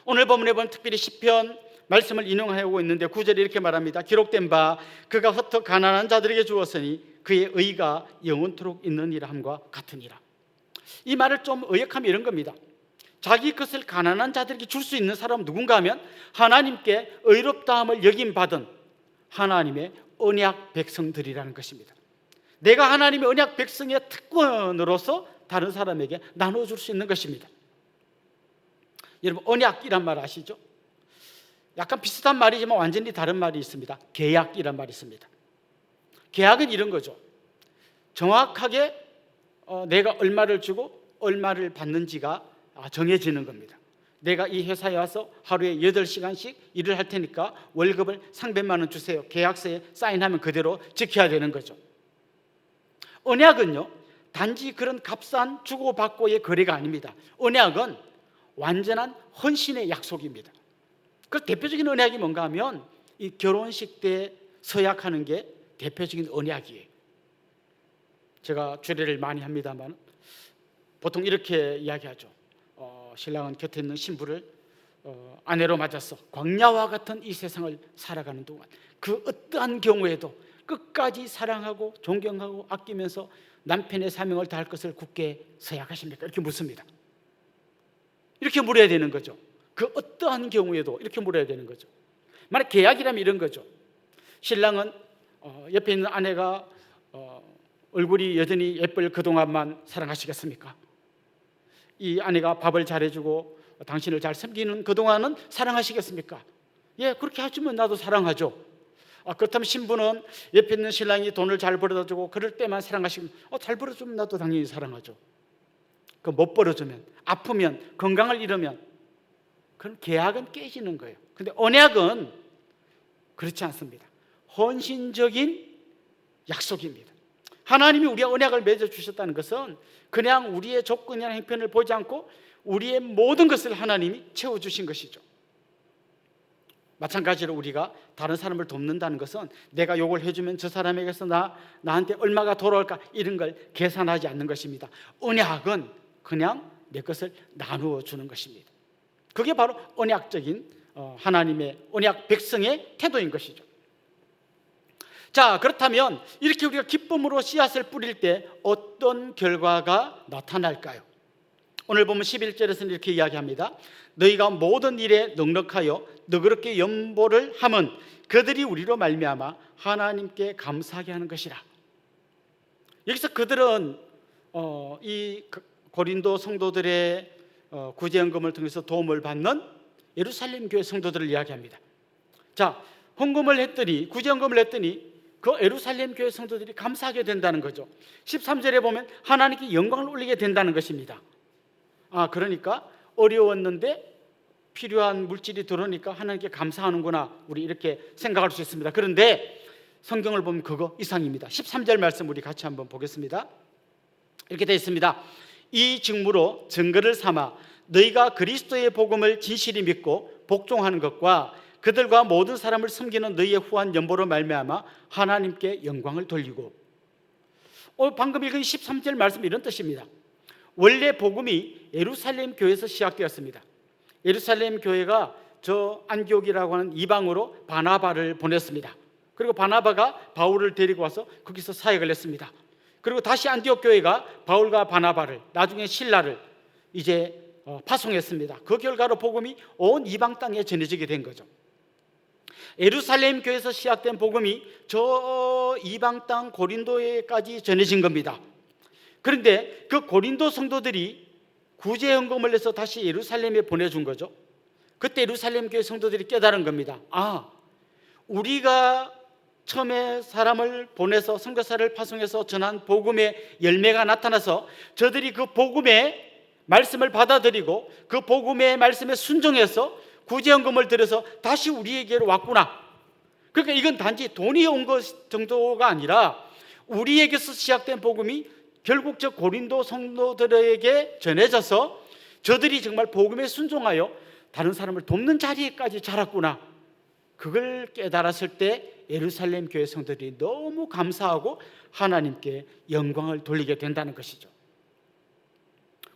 오늘 본문에 보면 특별히 시편 말씀을 인용하고 있는데 9절에 이렇게 말합니다. 기록된 바 그가 흩어 가난한 자들에게 주었으니 그의 의가 영원토록 있느니라 함과 같으니라. 이 말을 좀 의역하면 이런 겁니다. 자기 것을 가난한 자들에게 줄 수 있는 사람은 누군가 하면 하나님께 의롭다함을 여김받은 하나님의 언약 백성들이라는 것입니다. 내가 하나님의 언약 백성의 특권으로서 다른 사람에게 나눠줄 수 있는 것입니다. 여러분, 언약이란 말 아시죠? 약간 비슷한 말이지만 완전히 다른 말이 있습니다. 계약이란 말이 있습니다. 계약은 이런 거죠. 정확하게 내가 얼마를 주고 얼마를 받는지가 정해지는 겁니다. 내가 이 회사에 와서 하루에 8시간씩 일을 할 테니까 월급을 상백만 원 주세요. 계약서에 사인하면 그대로 지켜야 되는 거죠. 언약은요, 단지 그런 값싼 주고받고의 거래가 아닙니다. 언약은 완전한 헌신의 약속입니다. 그 대표적인 언약이 뭔가 하면 이 결혼식 때 서약하는 게 대표적인 언약이에요. 제가 주례를 많이 합니다만 보통 이렇게 이야기하죠. 신랑은 곁에 있는 신부를 아내로 맞아서 광야와 같은 이 세상을 살아가는 동안 그 어떠한 경우에도 끝까지 사랑하고 존경하고 아끼면서 남편의 사명을 다할 것을 굳게 서약하십니까? 이렇게 묻습니다. 이렇게 물어야 되는 거죠. 그 어떠한 경우에도 이렇게 물어야 되는 거죠. 만약 계약이라면 이런 거죠. 신랑은 옆에 있는 아내가 얼굴이 여전히 예쁠 그동안만 사랑하시겠습니까? 이 아내가 밥을 잘해주고 당신을 잘 섬기는 그동안은 사랑하시겠습니까? 예, 그렇게 해주면 나도 사랑하죠. 그렇다면 신부는 옆에 있는 신랑이 돈을 잘 벌어다 주고 그럴 때만 사랑하시면 잘 벌어주면 나도 당연히 사랑하죠. 못 벌어주면, 아프면, 건강을 잃으면 그럼 계약은 깨지는 거예요. 근데 언약은 그렇지 않습니다. 헌신적인 약속입니다. 하나님이 우리의 언약을 맺어주셨다는 것은 그냥 우리의 조건이나 형편을 보지 않고 우리의 모든 것을 하나님이 채워주신 것이죠. 마찬가지로 우리가 다른 사람을 돕는다는 것은 내가 요걸 해주면 저 사람에게서 나한테 얼마가 돌아올까 이런 걸 계산하지 않는 것입니다. 언약은 그냥 내 것을 나누어 주는 것입니다. 그게 바로 언약적인 하나님의 언약 백성의 태도인 것이죠. 자, 그렇다면 이렇게 우리가 기쁨으로 씨앗을 뿌릴 때 어떤 결과가 나타날까요? 오늘 보면 11절에서는 이렇게 이야기합니다. 너희가 모든 일에 넉넉하여 너그럽게 연보를 함은 그들이 우리로 말미암아 하나님께 감사하게 하는 것이라. 여기서 그들은 이 고린도 성도들의 구제헌금을 통해서 도움을 받는 예루살렘 교회 성도들을 이야기합니다. 자, 헌금을 했더니, 구제헌금을 했더니 그 예루살렘 교회 성도들이 감사하게 된다는 거죠. 13절에 보면 하나님께 영광을 올리게 된다는 것입니다. 그러니까 어려웠는데 필요한 물질이 들어오니까 하나님께 감사하는구나, 우리 이렇게 생각할 수 있습니다. 그런데 성경을 보면 그거 이상입니다. 13절 말씀 우리 같이 한번 보겠습니다. 이렇게 되어 있습니다. 이 증무로 증거를 삼아 너희가 그리스도의 복음을 진실히 믿고 복종하는 것과 그들과 모든 사람을 섬기는 너희의 후한 연보로 말미암아 하나님께 영광을 돌리고. 방금 읽은 13절 말씀 이런 뜻입니다. 원래 복음이 예루살렘 교회에서 시작되었습니다. 예루살렘 교회가 저 안디옥이라고 하는 이방으로 바나바를 보냈습니다. 그리고 바나바가 바울을 데리고 와서 거기서 사역을 했습니다. 그리고 다시 안디옥 교회가 바울과 바나바를, 나중에 신라를 이제 파송했습니다. 그 결과로 복음이 온 이방 땅에 전해지게 된 거죠. 예루살렘 교회에서 시작된 복음이 저 이방 땅 고린도에까지 전해진 겁니다. 그런데 그 고린도 성도들이 구제헌금을 해서 다시 예루살렘에 보내준 거죠. 그때 예루살렘 교회 성도들이 깨달은 겁니다. 우리가 처음에 사람을 보내서 선교사를 파송해서 전한 복음의 열매가 나타나서 저들이 그 복음의 말씀을 받아들이고 그 복음의 말씀에 순종해서 구제헌금을 들여서 다시 우리에게로 왔구나. 그러니까 이건 단지 돈이 온 것 정도가 아니라 우리에게서 시작된 복음이 결국 저 고린도 성도들에게 전해져서 저들이 정말 복음에 순종하여 다른 사람을 돕는 자리에까지 자랐구나. 그걸 깨달았을 때 예루살렘 교회 성도들이 너무 감사하고 하나님께 영광을 돌리게 된다는 것이죠.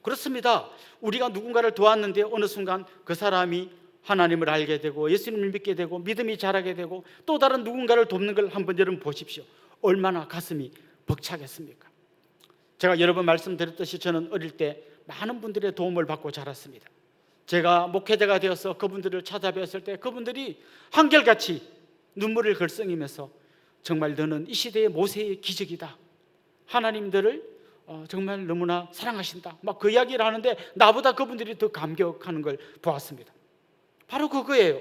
그렇습니다. 우리가 누군가를 도왔는데 어느 순간 그 사람이 하나님을 알게 되고 예수님을 믿게 되고 믿음이 자라게 되고 또 다른 누군가를 돕는 걸 한번 여러분 보십시오. 얼마나 가슴이 벅차겠습니까? 제가 여러 번 말씀드렸듯이 저는 어릴 때 많은 분들의 도움을 받고 자랐습니다. 제가 목회자가 되어서 그분들을 찾아뵈었을 때 그분들이 한결같이 눈물을 글썽이면서 정말 너는 이 시대의 모세의 기적이다. 하나님들을 정말 너무나 사랑하신다. 막 그 이야기를 하는데 나보다 그분들이 더 감격하는 걸 보았습니다. 바로 그거예요.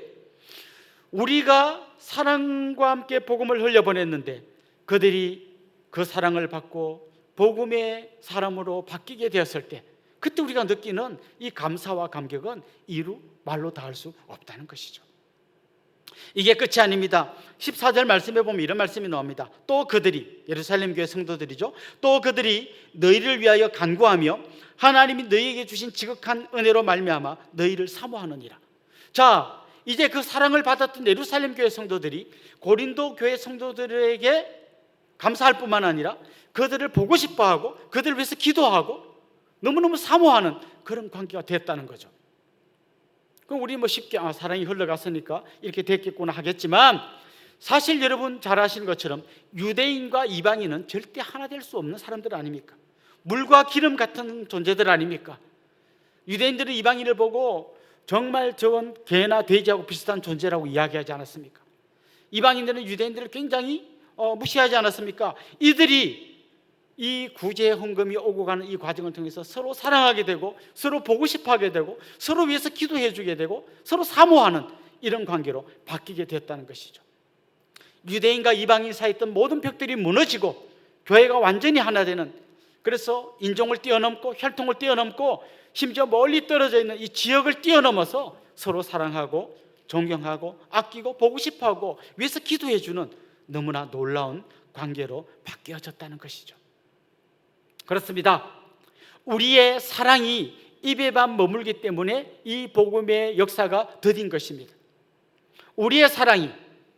우리가 사랑과 함께 복음을 흘려보냈는데 그들이 그 사랑을 받고 복음의 사람으로 바뀌게 되었을 때 그때 우리가 느끼는 이 감사와 감격은 이루 말로 다할 수 없다는 것이죠. 이게 끝이 아닙니다. 14절 말씀에 보면 이런 말씀이 나옵니다. 또 그들이, 예루살렘 교회 성도들이죠, 또 그들이 너희를 위하여 간구하며 하나님이 너희에게 주신 지극한 은혜로 말미암아 너희를 사모하느니라. 자, 이제 그 사랑을 받았던 예루살렘 교회 성도들이 고린도 교회 성도들에게 감사할 뿐만 아니라 그들을 보고 싶어하고 그들을 위해서 기도하고 너무너무 사모하는 그런 관계가 됐다는 거죠. 그럼 우리 쉽게 사랑이 흘러갔으니까 이렇게 됐겠구나 하겠지만 사실 여러분 잘 아시는 것처럼 유대인과 이방인은 절대 하나 될 수 없는 사람들 아닙니까? 물과 기름 같은 존재들 아닙니까? 유대인들은 이방인을 보고 정말 저건 개나 돼지하고 비슷한 존재라고 이야기하지 않았습니까? 이방인들은 유대인들을 굉장히 무시하지 않았습니까? 이들이 이 구제 헌금이 오고 가는 이 과정을 통해서 서로 사랑하게 되고 서로 보고 싶어하게 되고 서로 위해서 기도해 주게 되고 서로 사모하는 이런 관계로 바뀌게 되었다는 것이죠. 유대인과 이방인 사이에 있던 모든 벽들이 무너지고 교회가 완전히 하나 되는, 그래서 인종을 뛰어넘고 혈통을 뛰어넘고 심지어 멀리 떨어져 있는 이 지역을 뛰어넘어서 서로 사랑하고 존경하고 아끼고 보고 싶어하고 위해서 기도해주는 너무나 놀라운 관계로 바뀌어졌다는 것이죠. 그렇습니다. 우리의 사랑이 입에만 머물기 때문에 이 복음의 역사가 더딘 것입니다. 우리의 사랑이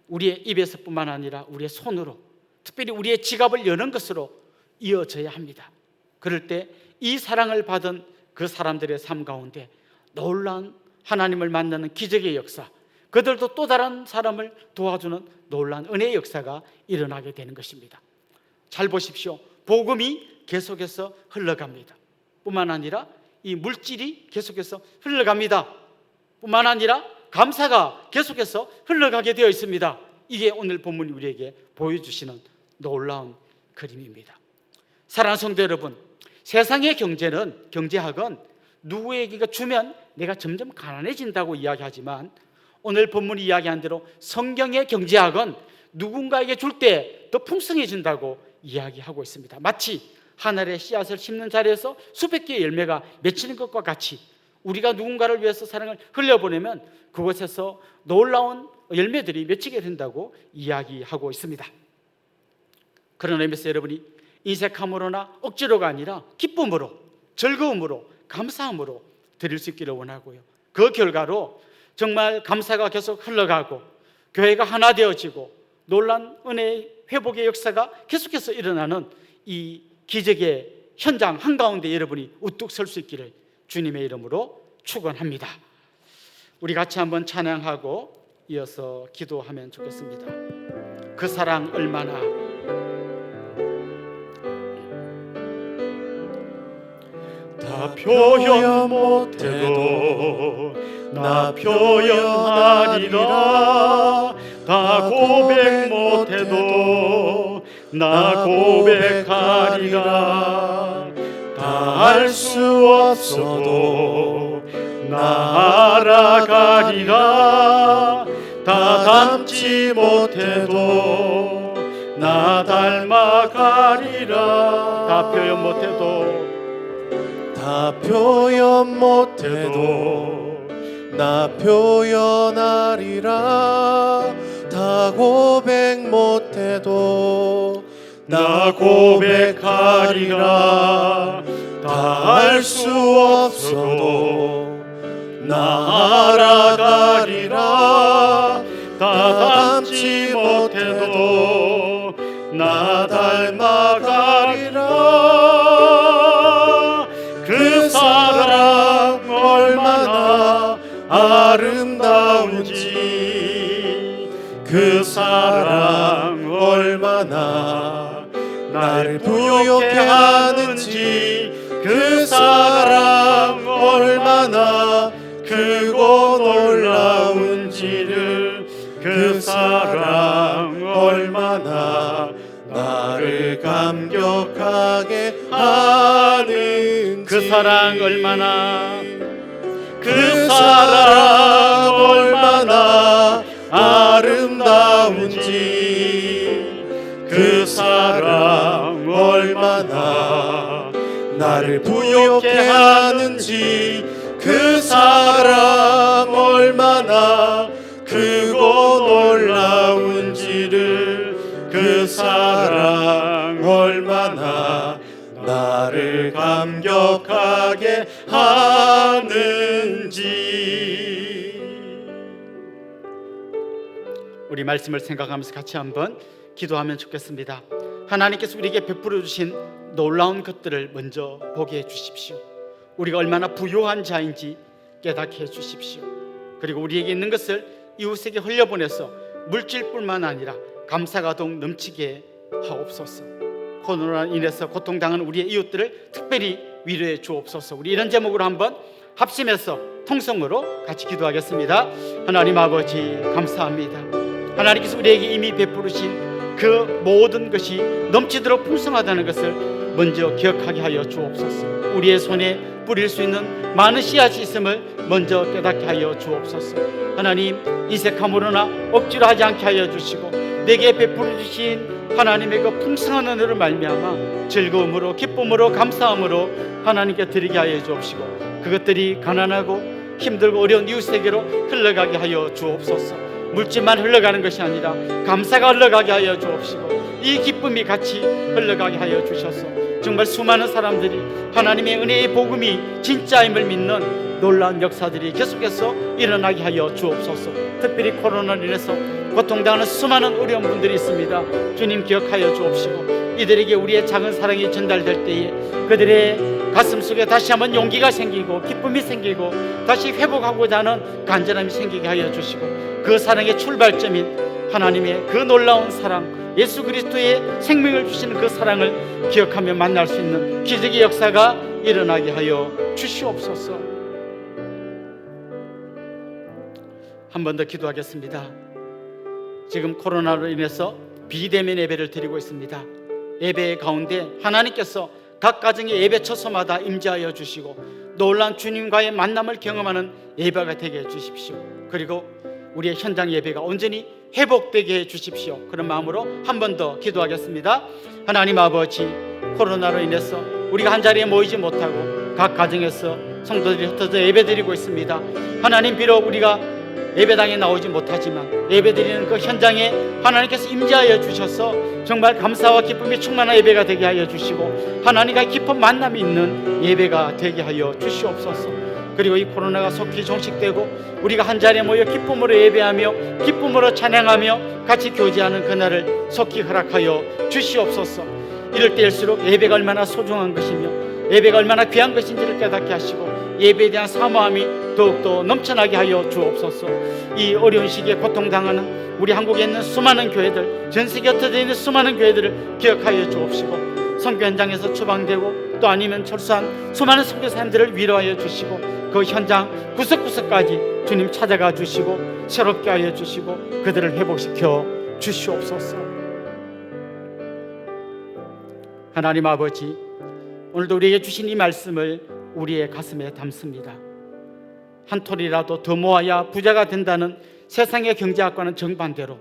우리의 입에서뿐만 아니라 우리의 손으로, 특별히 우리의 지갑을 여는 것으로 이어져야 합니다. 그럴 때 이 사랑을 받은 그 사람들의 삶 가운데 놀라운 하나님을 만나는 기적의 역사, 그들도 또 다른 사람을 도와주는 놀라운 은혜의 역사가 일어나게 되는 것입니다. 잘 보십시오. 복음이 계속해서 흘러갑니다. 뿐만 아니라 이 물질이 계속해서 흘러갑니다. 뿐만 아니라 감사가 계속해서 흘러가게 되어 있습니다. 이게 오늘 본문이 우리에게 보여주시는 놀라운 그림입니다. 사랑하는 성도 여러분, 세상의 경제학은 누구에게 주면 내가 점점 가난해진다고 이야기하지만, 오늘 본문이 이야기한 대로 성경의 경제학은 누군가에게 줄 때 더 풍성해진다고 이야기하고 있습니다. 마치 하늘의 씨앗을 심는 자리에서 수백 개의 열매가 맺히는 것과 같이 우리가 누군가를 위해서 사랑을 흘려보내면 그곳에서 놀라운 열매들이 맺히게 된다고 이야기하고 있습니다. 그런 의미에서 여러분이 인색함으로나 억지로가 아니라 기쁨으로, 즐거움으로, 감사함으로 드릴 수 있기를 원하고요. 그 결과로 정말 감사가 계속 흘러가고 교회가 하나 되어지고 놀란 은혜의 회복의 역사가 계속해서 일어나는 이 기적의 현장 한가운데 여러분이 우뚝 설 수 있기를 주님의 이름으로 축원합니다. 우리 같이 한번 찬양하고 이어서 기도하면 좋겠습니다. 그 사랑 얼마나 다 표현 못해도 나 표현하리라. 다 고백 못해도 나 고백하리라. 다 알 수 없어도 나 알아가리라. 다 닮지 못해도 나 닮아가리라. 다 표현 못해도 다 표현 못해도 나 표현하리라. 다 고백 못해도 나 고백하리라. 다 알 수 없어도 나 알아가리라. 다 닮지 못해도 나 닮아가리라. 그 사랑 얼마나 아름다운지, 그 사랑 얼마나 나를 부욕해 하는지, 그 사랑 얼마나 크고 놀라운지를, 그 사랑 얼마나 나를 감격하게 하는지, 그 사랑 얼마나, 그 사랑 얼마나 아름다운지, 그 사랑 얼마나 나를 부욕해 하는지, 그 사랑 얼마나 크고 놀라운지를, 그 사랑 얼마나 나를 감격하게 하는지. 우리 말씀을 생각하면서 같이 한번 기도하면 좋겠습니다. 하나님께서 우리에게 베풀어 주신 놀라운 것들을 먼저 보게 해 주십시오. 우리가 얼마나 부요한 자인지 깨닫게 해 주십시오. 그리고 우리에게 있는 것을 이웃에게 흘려보내서 물질뿐만 아니라 감사가 더욱 넘치게 하옵소서. 코로나로 인해서 고통당하는 우리의 이웃들을 특별히 위로해 주옵소서. 우리 이런 제목으로 한번 합심해서 통성으로 같이 기도하겠습니다. 하나님 아버지 감사합니다. 하나님께서 우리에게 이미 베푸르신 그 모든 것이 넘치도록 풍성하다는 것을 먼저 기억하게 하여 주옵소서. 우리의 손에 뿌릴 수 있는 많은 씨앗이 있음을 먼저 깨닫게 하여 주옵소서. 하나님, 이색함으로나 억지로 하지 않게 하여 주시고 내게 베풀어 주신 하나님의 그 풍성한 은혜를 말미암아 즐거움으로 기쁨으로 감사함으로 하나님께 드리게 하여 주옵시고 그것들이 가난하고 힘들고 어려운 이웃에게로 흘러가게 하여 주옵소서. 물질만 흘러가는 것이 아니라 감사가 흘러가게 하여 주옵시고 이 기쁨이 같이 흘러가게 하여 주셔서 정말 수많은 사람들이 하나님의 은혜의 복음이 진짜임을 믿는 놀라운 역사들이 계속해서 일어나게 하여 주옵소서. 특별히 코로나로 인해서 고통당하는 수많은 어려운 분들이 있습니다. 주님 기억하여 주옵시고 이들에게 우리의 작은 사랑이 전달될 때에 그들의 가슴 속에 다시 한번 용기가 생기고 기쁨이 생기고 다시 회복하고자 하는 간절함이 생기게 하여 주시고 그 사랑의 출발점인 하나님의 그 놀라운 사랑, 예수 그리스도의 생명을 주시는 그 사랑을 기억하며 만날 수 있는 기적의 역사가 일어나게 하여 주시옵소서. 한 번 더 기도하겠습니다. 지금 코로나로 인해서 비대면 예배를 드리고 있습니다. 예배 가운데 하나님께서 각 가정의 예배 처소마다 임재하여 주시고 놀라운 주님과의 만남을 경험하는 예배가 되게 해주십시오. 그리고 우리의 현장 예배가 온전히 회복되게 해주십시오. 그런 마음으로 한 번 더 기도하겠습니다. 하나님 아버지, 코로나로 인해서 우리가 한자리에 모이지 못하고 각 가정에서 성도들이 흩어져 예배드리고 있습니다. 하나님, 비록 우리가 예배당에 나오지 못하지만 예배드리는 그 현장에 하나님께서 임재하여 주셔서 정말 감사와 기쁨이 충만한 예배가 되게 하여 주시고 하나님과 깊은 만남이 있는 예배가 되게 하여 주시옵소서. 그리고 이 코로나가 속히 종식되고 우리가 한자리에 모여 기쁨으로 예배하며 기쁨으로 찬양하며 같이 교제하는 그날을 속히 허락하여 주시옵소서. 이럴 때일수록 예배가 얼마나 소중한 것이며 예배가 얼마나 귀한 것인지를 깨닫게 하시고 예배에 대한 사모함이 더욱더 넘쳐나게 하여 주옵소서. 이 어려운 시기에 고통당하는 우리 한국에 있는 수많은 교회들, 전 세계에 흩어져 있는 수많은 교회들을 기억하여 주옵시고 선교 현장에서 추방되고 또 아니면 철수한 수많은 선교사님들을 위로하여 주시고 그 현장 구석구석까지 주님 찾아가 주시고 새롭게 하여 주시고 그들을 회복시켜 주시옵소서. 하나님 아버지, 오늘도 우리에게 주신 이 말씀을 우리의 가슴에 담습니다. 한 톨이라도 더 모아야 부자가 된다는 세상의 경제학과는 정반대로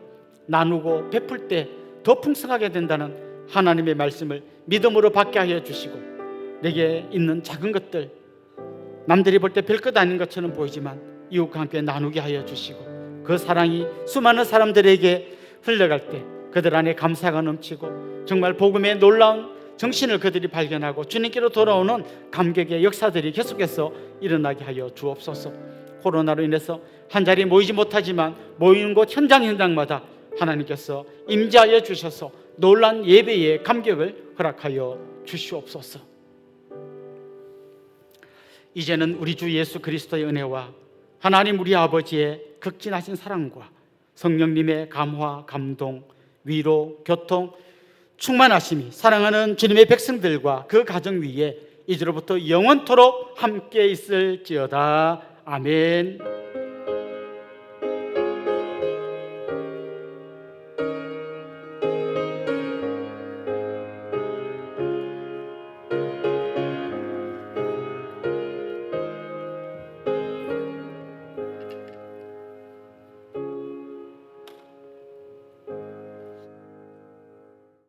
나누고 베풀 때 더 풍성하게 된다는 하나님의 말씀을 믿음으로 받게 하여 주시고 내게 있는 작은 것들, 남들이 볼 때 별것 아닌 것처럼 보이지만 이웃과 함께 나누게 하여 주시고 그 사랑이 수많은 사람들에게 흘러갈 때 그들 안에 감사가 넘치고 정말 복음의 놀라운 정신을 그들이 발견하고 주님께로 돌아오는 감격의 역사들이 계속해서 일어나게 하여 주옵소서. 코로나로 인해서 한자리에 모이지 못하지만 모이는 곳 현장마다 하나님께서 임재하여 주셔서 놀란 예배의 감격을 허락하여 주시옵소서. 이제는 우리 주 예수 그리스도의 은혜와 하나님 우리 아버지의 극진하신 사랑과 성령님의 감화, 감동, 위로, 교통, 충만하심이 사랑하는 주님의 백성들과 그 가정 위에 이제로부터 영원토록 함께 있을지어다. 아멘.